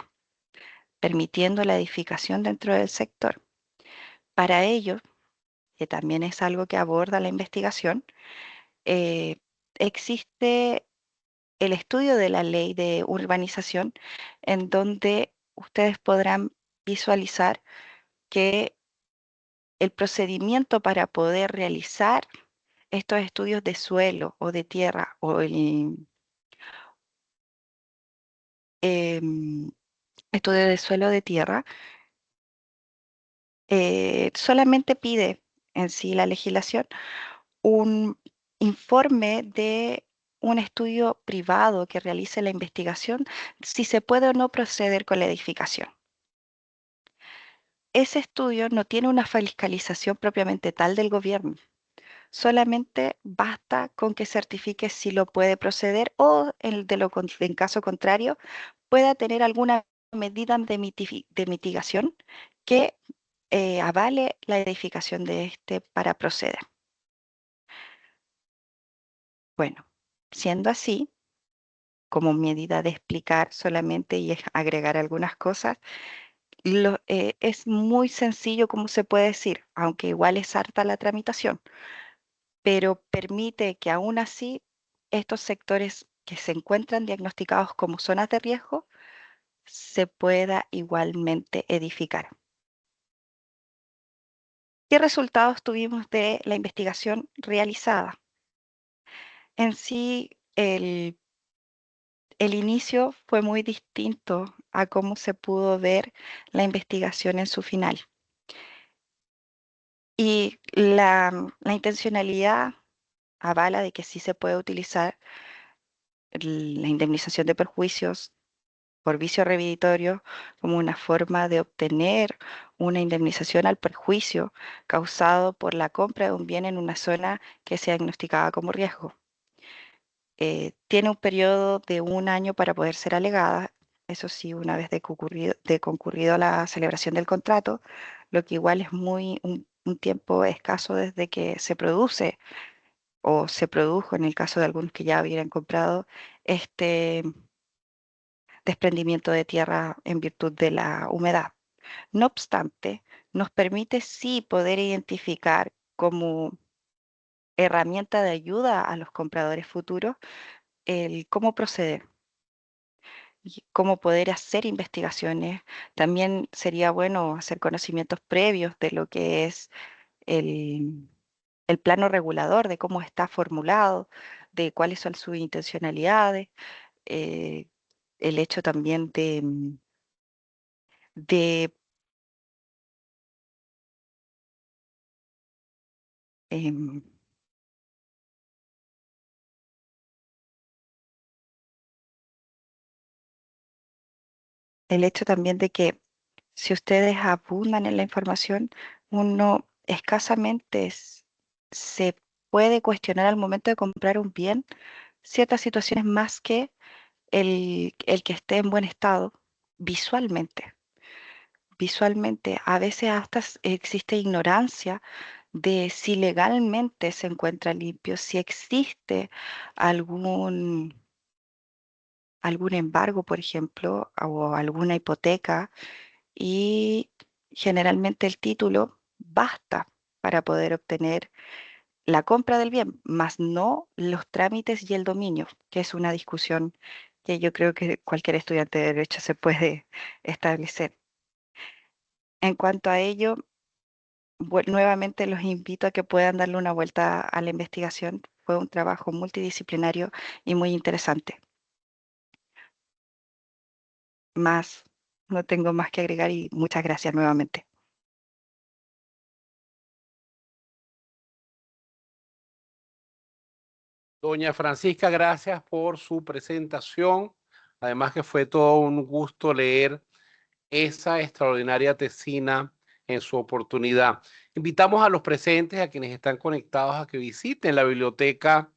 permitiendo la edificación dentro del sector. Para ello, que también es algo que aborda la investigación, existe el estudio de la ley de urbanización, en donde ustedes podrán visualizar que el procedimiento para poder realizar estos estudios de suelo o de tierra o el estudio de suelo de tierra solamente pide en sí la legislación un informe de un estudio privado que realice la investigación si se puede o no proceder con la edificación. Ese estudio no tiene una fiscalización propiamente tal del gobierno. Solamente basta con que certifique si lo puede proceder o en caso contrario pueda tener alguna medida de mitigación que avale la edificación de este para proceder. Bueno, siendo así, como medida de explicar solamente y agregar algunas cosas, es muy sencillo, como se puede decir, aunque igual es harta la tramitación, pero permite que aún así estos sectores que se encuentran diagnosticados como zonas de riesgo se pueda igualmente edificar. ¿Qué resultados tuvimos de la investigación realizada? En sí, el inicio fue muy distinto a cómo se pudo ver la investigación en su final. Y la intencionalidad avala de que sí se puede utilizar la indemnización de perjuicios por vicio revitatorio como una forma de obtener una indemnización al perjuicio causado por la compra de un bien en una zona que se diagnosticaba como riesgo. Tiene un periodo de 1 año para poder ser alegada, eso sí, una vez de concurrido la celebración del contrato, lo que igual es un tiempo escaso desde que se produce o se produjo en el caso de algunos que ya hubieran comprado este desprendimiento de tierra en virtud de la humedad. No obstante, nos permite sí poder identificar como herramienta de ayuda a los compradores futuros el cómo proceder y cómo poder hacer investigaciones. También sería bueno hacer conocimientos previos de lo que es el plano regulador, de cómo está formulado, de cuáles son sus intencionalidades, eh, el hecho también de em, el hecho también de que si ustedes abundan en la información, uno escasamente se puede cuestionar al momento de comprar un bien ciertas situaciones más que el que esté en buen estado visualmente. Visualmente, a veces hasta existe ignorancia de si legalmente se encuentra limpio, si existe algún embargo, por ejemplo, o alguna hipoteca, y generalmente el título basta para poder obtener la compra del bien, más no los trámites y el dominio, que es una discusión que yo creo que cualquier estudiante de derecho se puede establecer. En cuanto a ello, nuevamente los invito a que puedan darle una vuelta a la investigación. Fue un trabajo multidisciplinario y muy interesante. No tengo más que agregar y muchas gracias nuevamente. Doña Francisca, gracias por su presentación. Además que fue todo un gusto leer esa extraordinaria tesina en su oportunidad. Invitamos a los presentes, a quienes están conectados, a que visiten la biblioteca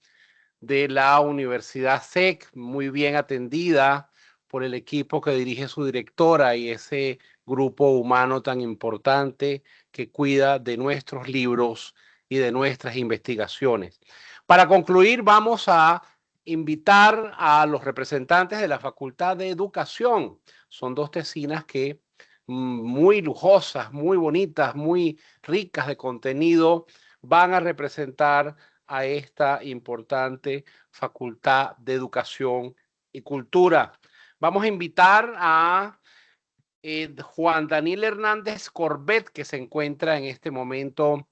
de la Universidad SEC, muy bien atendida por el equipo que dirige su directora y ese grupo humano tan importante que cuida de nuestros libros y de nuestras investigaciones. Para concluir, vamos a invitar a los representantes de la Facultad de Educación. Son dos tesinas que muy lujosas, muy bonitas, muy ricas de contenido, van a representar a esta importante Facultad de Educación y Cultura. Vamos a invitar a Juan Daniel Hernández Corbet, que se encuentra en este momento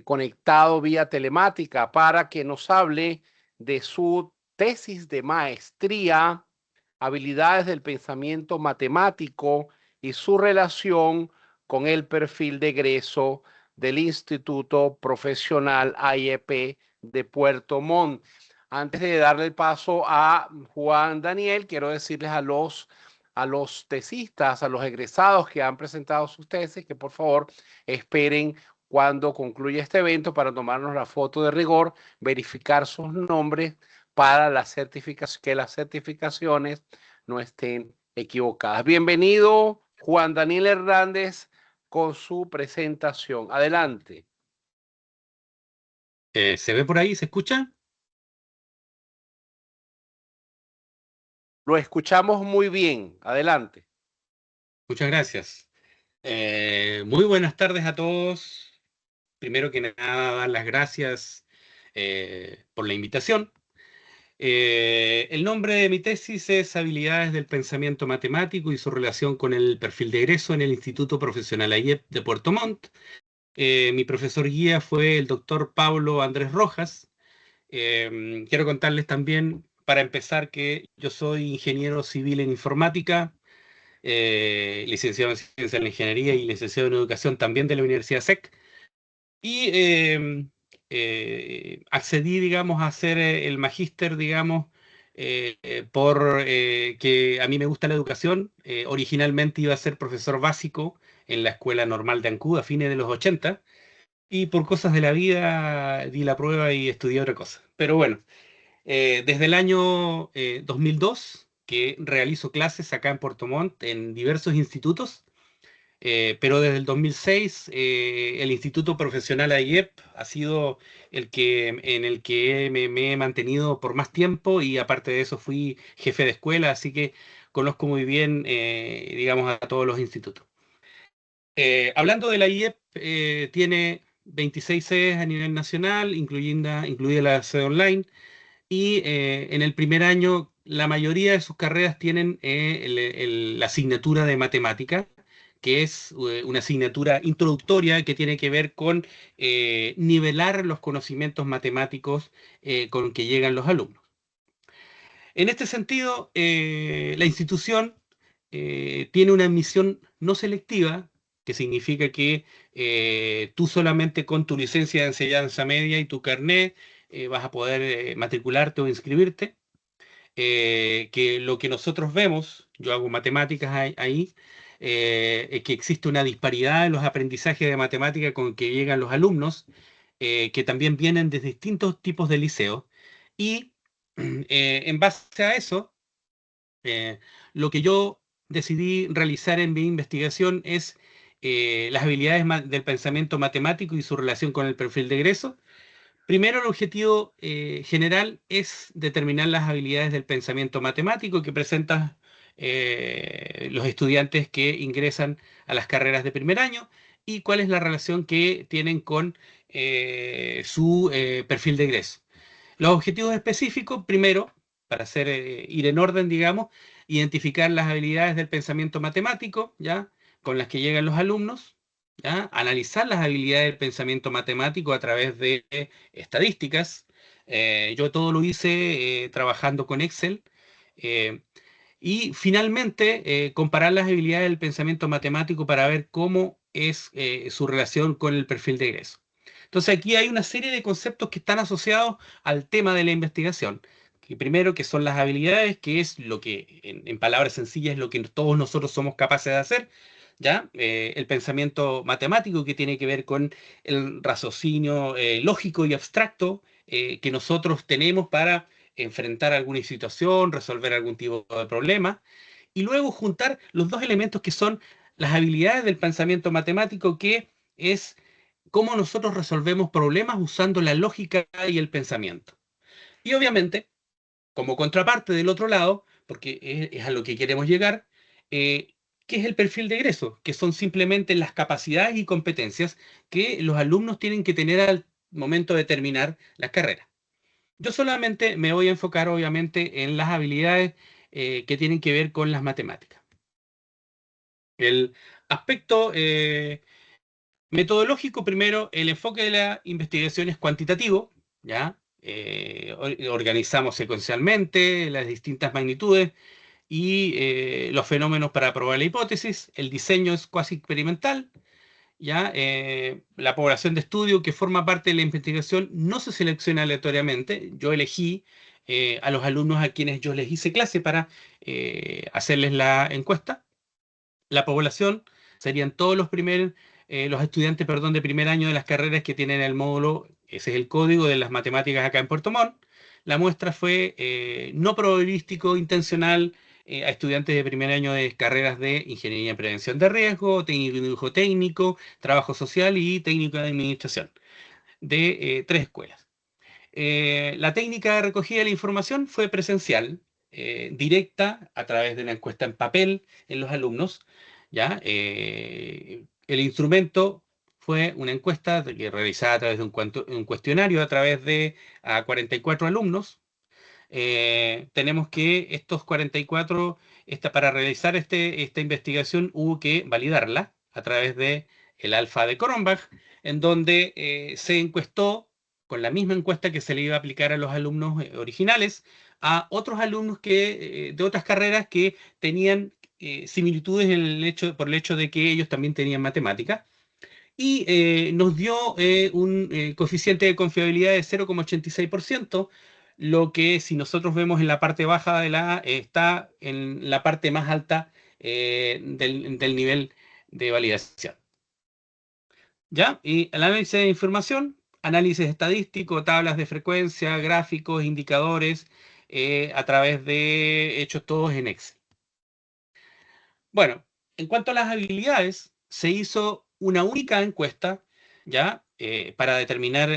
conectado vía telemática, para que nos hable de su tesis de maestría, habilidades del pensamiento matemático y su relación con el perfil de egreso del Instituto Profesional IEP de Puerto Montt. Antes de darle el paso a Juan Daniel, quiero decirles a los tesistas, a los egresados que han presentado sus tesis, que por favor esperen cuando concluya este evento para tomarnos la foto de rigor, verificar sus nombres para que las certificaciones no estén equivocadas. Bienvenido, Juan Daniel Hernández, con su presentación. Adelante. ¿Se ve por ahí? ¿Se escucha? Lo escuchamos muy bien. Adelante. Muchas gracias. Muy buenas tardes a todos. Primero que nada, dar las gracias por la invitación. El nombre de mi tesis es Habilidades del Pensamiento Matemático y su relación con el perfil de egreso en el Instituto Profesional IEP de Puerto Montt. Mi profesor guía fue el doctor Pablo Andrés Rojas. Quiero contarles también, para empezar, que yo soy ingeniero civil en informática, licenciado en Ciencias de la Ingeniería y licenciado en Educación también de la Universidad SEC. Y accedí, digamos, a hacer el magíster, digamos, por que a mí me gusta la educación. Originalmente iba a ser profesor básico en la Escuela Normal de Ancud a fines de los 80, y por cosas de la vida di la prueba y estudié otra cosa. Pero bueno, desde el año 2002 que realizo clases acá en Puerto Montt en diversos institutos. Pero desde el 2006 el Instituto Profesional IEP ha sido en el que me he mantenido por más tiempo, y aparte de eso fui jefe de escuela, así que conozco muy bien, digamos, a todos los institutos. Hablando de la IEP, tiene 26 sedes a nivel nacional, incluida la sede online, y en el primer año la mayoría de sus carreras tienen la asignatura de matemática, que es una asignatura introductoria que tiene que ver con nivelar los conocimientos matemáticos con que llegan los alumnos. En este sentido, la institución tiene una admisión no selectiva, que significa que tú solamente con tu licencia de enseñanza media y tu carnet vas a poder matricularte o inscribirte. que lo que nosotros vemos, yo hago matemáticas ahí, es que existe una disparidad en los aprendizajes de matemática con que llegan los alumnos, que también vienen de distintos tipos de liceos, y en base a eso, lo que yo decidí realizar en mi investigación es las habilidades del pensamiento matemático y su relación con el perfil de egreso. Primero, el objetivo general es determinar las habilidades del pensamiento matemático que presentan los estudiantes que ingresan a las carreras de primer año y cuál es la relación que tienen con su perfil de egreso. Los objetivos específicos, primero, para ir en orden, digamos, identificar las habilidades del pensamiento matemático, ¿ya?, con las que llegan los alumnos, ¿ya?, analizar las habilidades del pensamiento matemático a través de estadísticas. Yo todo lo hice trabajando con Excel. Y finalmente, comparar las habilidades del pensamiento matemático para ver cómo es su relación con el perfil de egreso. Entonces aquí hay una serie de conceptos que están asociados al tema de la investigación. Que primero, que son las habilidades, que es lo que, en palabras sencillas, es lo que todos nosotros somos capaces de hacer, ¿ya? El pensamiento matemático, que tiene que ver con el raciocinio lógico y abstracto que nosotros tenemos para enfrentar alguna situación, resolver algún tipo de problema, y luego juntar los dos elementos que son las habilidades del pensamiento matemático, que es cómo nosotros resolvemos problemas usando la lógica y el pensamiento. Y obviamente, como contraparte del otro lado, porque es a lo que queremos llegar, ¿qué es el perfil de egreso? Que son simplemente las capacidades y competencias que los alumnos tienen que tener al momento de terminar las carreras. Yo solamente me voy a enfocar, obviamente, en las habilidades que tienen que ver con las matemáticas. El aspecto metodológico, primero, el enfoque de la investigación es cuantitativo, ¿ya? Organizamos secuencialmente las distintas magnitudes y los fenómenos para probar la hipótesis. El diseño es cuasi experimental, ¿ya? La población de estudio que forma parte de la investigación no se selecciona aleatoriamente. Yo elegí a los alumnos a quienes yo les hice clase para hacerles la encuesta. La población serían todos los estudiantes, perdón, de primer año de las carreras que tienen el módulo, ese es el código de las matemáticas acá en Puerto Montt. La muestra fue no probabilístico, intencional, a estudiantes de primer año de carreras de Ingeniería en Prevención de Riesgo, Técnico en Dibujo Técnico, Trabajo Social y Técnico de Administración, de 3 escuelas. La técnica de recogida de la información fue presencial, directa, a través de una encuesta en papel en los alumnos, ¿ya? El instrumento fue una encuesta realizada a través de un cuestionario a través de 44 alumnos. Tenemos que estos 44, para realizar esta investigación hubo que validarla a través de el alfa de Cronbach, en donde se encuestó con la misma encuesta que se le iba a aplicar a los alumnos originales, a otros alumnos de otras carreras que tenían similitudes por el hecho de que ellos también tenían matemática, y nos dio un coeficiente de confiabilidad de 0,86%, lo que, si nosotros vemos en la parte baja de está en la parte más alta del nivel de validación. ¿Ya? Y el análisis de información, análisis estadístico, tablas de frecuencia, gráficos, indicadores, a través de hechos todos en Excel. Bueno, en cuanto a las habilidades, se hizo una única encuesta, ¿ya? Para determinar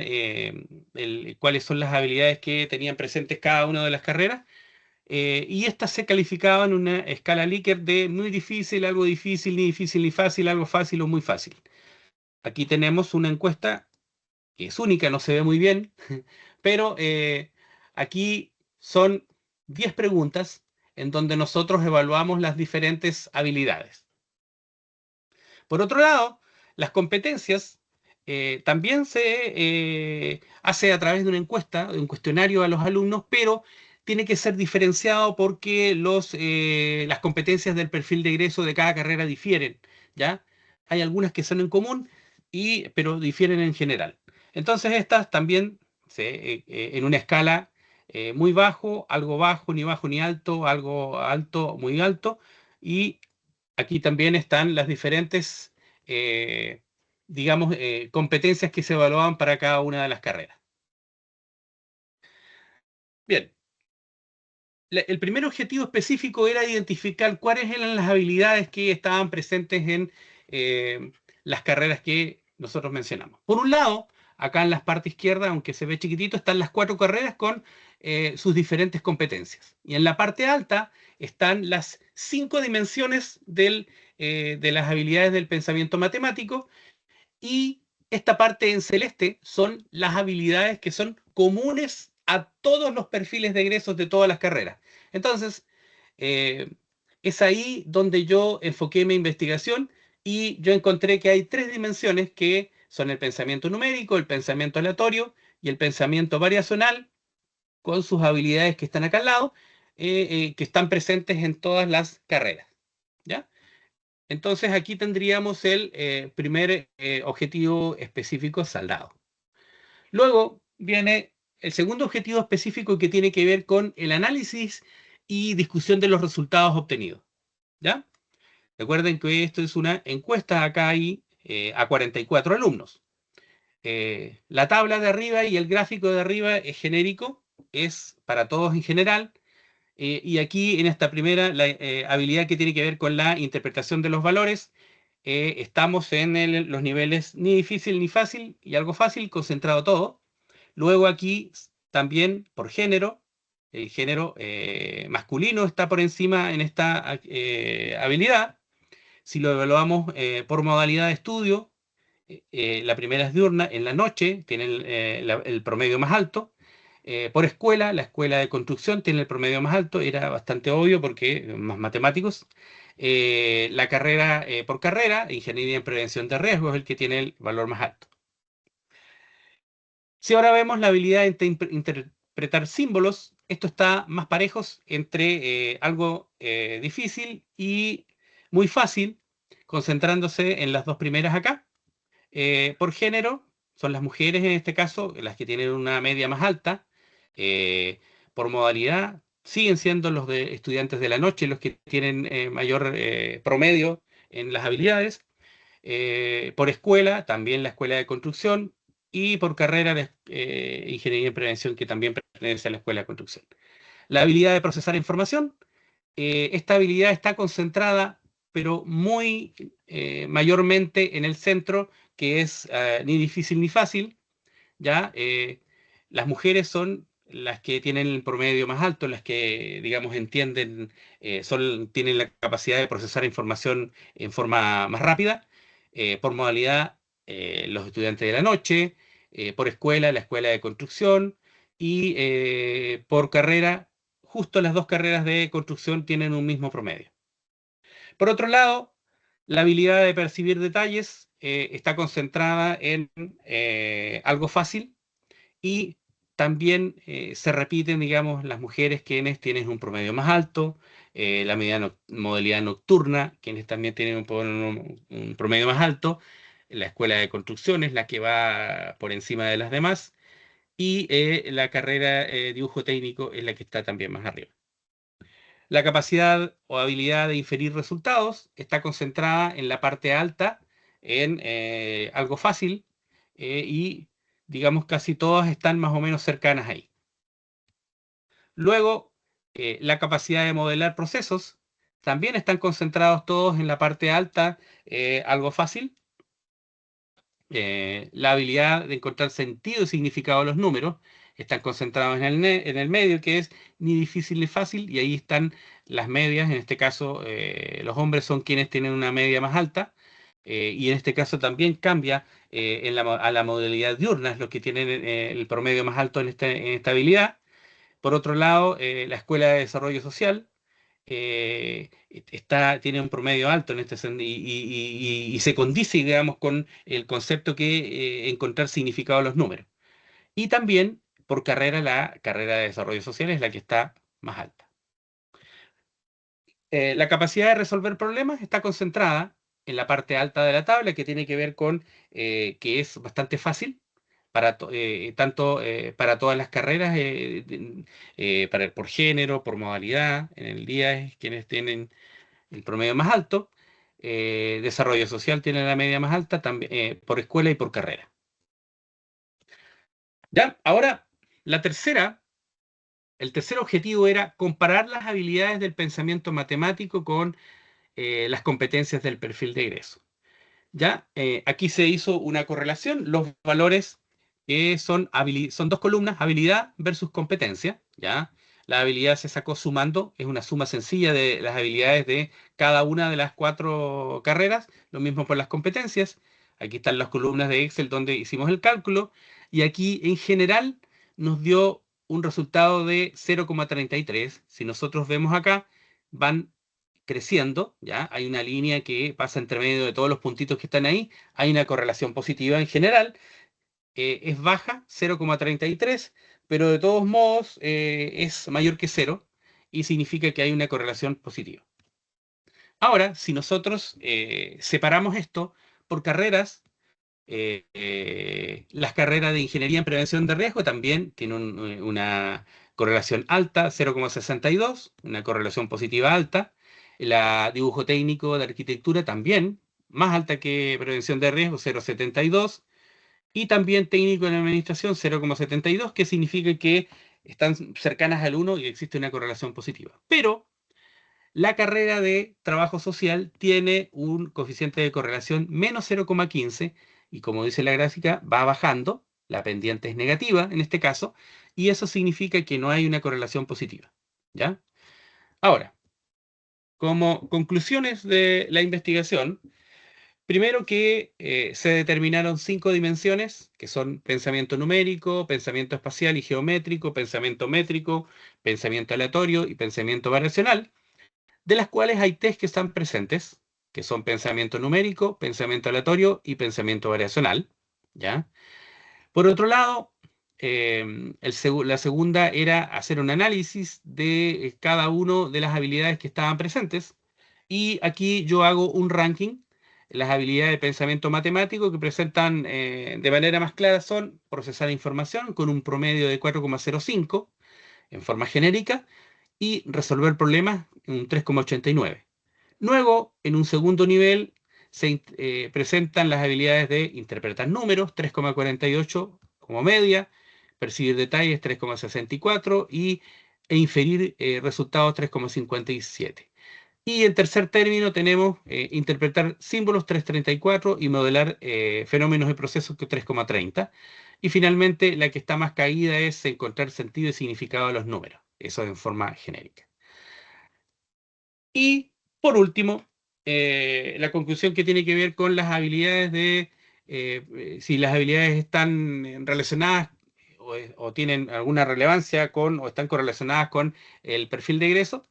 cuáles son las habilidades que tenían presentes cada una de las carreras, y estas se calificaban en una escala Likert de muy difícil, algo difícil, ni difícil ni fácil, algo fácil o muy fácil. Aquí tenemos una encuesta que es única, no se ve muy bien, pero aquí son 10 preguntas en donde nosotros evaluamos las diferentes habilidades. Por otro lado, las competencias también se hace a través de una encuesta, de un cuestionario a los alumnos, pero tiene que ser diferenciado porque las competencias del perfil de egreso de cada carrera difieren, ¿ya? Hay algunas que son en común, pero difieren en general. Entonces estas también en una escala muy bajo, algo bajo, ni bajo ni alto, algo alto, muy alto. Y aquí también están las diferentes, digamos, competencias que se evaluaban para cada una de las carreras. Bien. El primer objetivo específico era identificar cuáles eran las habilidades que estaban presentes en las carreras que nosotros mencionamos. Por un lado, acá en la parte izquierda, aunque se ve chiquitito, están las 4 carreras con sus diferentes competencias. Y en la parte alta están las 5 dimensiones de las habilidades del pensamiento matemático, y esta parte en celeste son las habilidades que son comunes a todos los perfiles de egresos de todas las carreras. Entonces, es ahí donde yo enfoqué mi investigación y yo encontré que hay 3 dimensiones que son el pensamiento numérico, el pensamiento aleatorio y el pensamiento variacional, con sus habilidades que están acá al lado, que están presentes en todas las carreras. ¿Ya? Entonces aquí tendríamos el primer objetivo específico saldado. Luego viene el segundo objetivo específico, que tiene que ver con el análisis y discusión de los resultados obtenidos. ¿Ya? Recuerden que esto es una encuesta, acá hay a 44 alumnos. La tabla de arriba y el gráfico de arriba es genérico, es para todos en general. Y aquí en esta primera, la habilidad que tiene que ver con la interpretación de los valores, estamos en los niveles ni difícil ni fácil y algo fácil, concentrado todo. Luego aquí también por género, el género masculino está por encima en esta habilidad. Si lo evaluamos por modalidad de estudio, la primera es diurna, en la noche tiene el promedio más alto. Por escuela, la escuela de construcción tiene el promedio más alto, era bastante obvio porque más matemáticos. La carrera por carrera, ingeniería en prevención de riesgos, es el que tiene el valor más alto. Si ahora vemos la habilidad de interpretar símbolos, esto está más parejos entre algo difícil y muy fácil, concentrándose en las 2 primeras acá. Por género, son las mujeres en este caso las que tienen una media más alta. Por modalidad, siguen siendo los de estudiantes de la noche los que tienen mayor promedio en las habilidades. Por escuela, también la escuela de construcción, y por carrera de ingeniería en prevención, que también pertenece a la escuela de construcción. La habilidad de procesar información, esta habilidad está concentrada, pero muy mayormente en el centro, que es ni difícil ni fácil. ¿Ya? Las mujeres son las que tienen el promedio más alto, las que, digamos, entienden, tienen la capacidad de procesar información en forma más rápida. Por modalidad, los estudiantes de la noche. Por escuela, la escuela de construcción. Y por carrera, justo las 2 carreras de construcción tienen un mismo promedio. Por otro lado, la habilidad de percibir detalles está concentrada en algo fácil, y también se repiten, digamos, las mujeres quienes tienen un promedio más alto, la modalidad nocturna, quienes también tienen un promedio más alto, la escuela de construcción es la que va por encima de las demás, y la carrera dibujo técnico es la que está también más arriba. La capacidad o habilidad de inferir resultados está concentrada en la parte alta, en algo fácil, y digamos casi todas están más o menos cercanas ahí. Luego, la capacidad de modelar procesos, también están concentrados todos en la parte alta, algo fácil. La habilidad de encontrar sentido y significado a los números, están concentrados en el medio, que es ni difícil ni fácil, y ahí están las medias. En este caso, los hombres son quienes tienen una media más alta, y en este caso también cambia a la modalidad diurna, es los que tienen el promedio más alto en esta habilidad. Por otro lado, la Escuela de Desarrollo Social tiene un promedio alto en este y se condice, digamos, con el concepto que encontrar significado a los números. Y también por carrera, la carrera de Desarrollo Social es la que está más alta. La capacidad de resolver problemas está concentrada en la parte alta de la tabla, que tiene que ver con que es bastante fácil, tanto para todas las carreras, por género, por modalidad. En el día es quienes tienen el promedio más alto. Desarrollo social tiene la media más alta, también, por escuela y por carrera. ¿Ya? Ahora, el tercer objetivo era comparar las habilidades del pensamiento matemático con las competencias del perfil de egreso. ¿Ya? Aquí se hizo una correlación, los valores que son 2 columnas, habilidad versus competencia, ¿ya? La habilidad se sacó sumando, es una suma sencilla de las habilidades de cada una de las 4 carreras, lo mismo por las competencias. Aquí están las columnas de Excel donde hicimos el cálculo, y aquí en general nos dio un resultado de 0,33. Si nosotros vemos acá, van creciendo, ¿ya? Hay una línea que pasa entre medio de todos los puntitos que están ahí, hay una correlación positiva en general, es baja, 0,33, pero de todos modos es mayor que 0 y significa que hay una correlación positiva. Ahora, si nosotros separamos esto por carreras, las carreras de Ingeniería en Prevención de Riesgo también tienen una correlación alta, 0,62, una correlación positiva alta. La dibujo técnico de arquitectura también, más alta que prevención de riesgo, 0,72. Y también técnico en administración, 0,72, que significa que están cercanas al 1 y existe una correlación positiva. Pero la carrera de trabajo social tiene un coeficiente de correlación menos 0,15 y, como dice la gráfica, va bajando, la pendiente es negativa en este caso, y eso significa que no hay una correlación positiva. ¿Ya? Ahora, como conclusiones de la investigación, primero que se determinaron 5 dimensiones, que son pensamiento numérico, pensamiento espacial y geométrico, pensamiento métrico, pensamiento aleatorio y pensamiento variacional, de las cuales hay 3 que están presentes, que son pensamiento numérico, pensamiento aleatorio y pensamiento variacional. ¿Ya? Por otro lado, la segunda era hacer un análisis de cada una de las habilidades que estaban presentes. Y aquí yo hago un ranking. Las habilidades de pensamiento matemático que presentan de manera más clara son procesar información con un promedio de 4,05 en forma genérica y resolver problemas en un 3,89. Luego, en un segundo nivel, se presentan las habilidades de interpretar números, 3,48 como media, percibir detalles, 3,64 e inferir resultados, 3,57. Y en tercer término tenemos interpretar símbolos, 3,34, y modelar fenómenos y procesos, 3,30. Y finalmente, la que está más caída es encontrar sentido y significado de los números. Eso en forma genérica. Y por último, la conclusión que tiene que ver con las habilidades de, si las habilidades están relacionadas o tienen alguna relevancia con, o están correlacionadas con el perfil de egreso.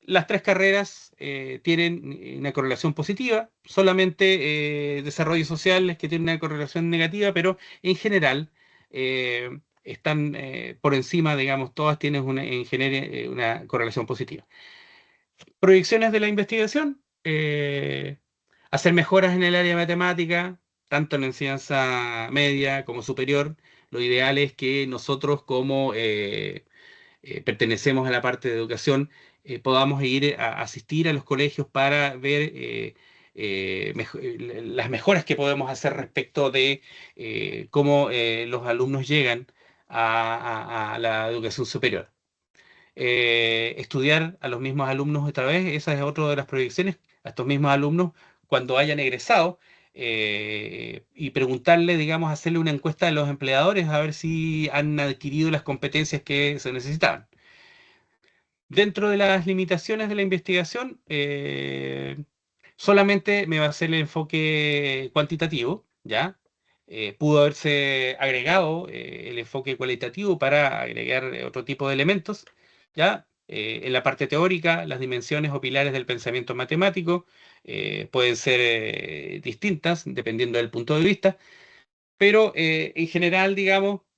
Las 3 carreras tienen una correlación positiva, solamente desarrollo social es que tiene una correlación negativa, pero en general están por encima, digamos, todas tienen una correlación positiva. Proyecciones de la investigación, hacer mejoras en el área de matemática, tanto en enseñanza media como superior. Lo ideal es que nosotros como pertenecemos a la parte de educación, podamos ir a asistir a los colegios para ver las mejoras que podemos hacer respecto de cómo los alumnos llegan a la educación superior. Estudiar a los mismos alumnos otra vez, esa es otra de las proyecciones, a estos mismos alumnos cuando hayan egresado, y preguntarle, digamos, hacerle una encuesta a los empleadores a ver si han adquirido las competencias que se necesitaban. Dentro de las limitaciones de la investigación, solamente me va a hacer el enfoque cuantitativo, ¿ya? Pudo haberse agregado el enfoque cualitativo para agregar otro tipo de elementos, ¿ya? En la parte teórica, las dimensiones o pilares del pensamiento matemático pueden ser distintas dependiendo del punto de vista, pero en general, digamos,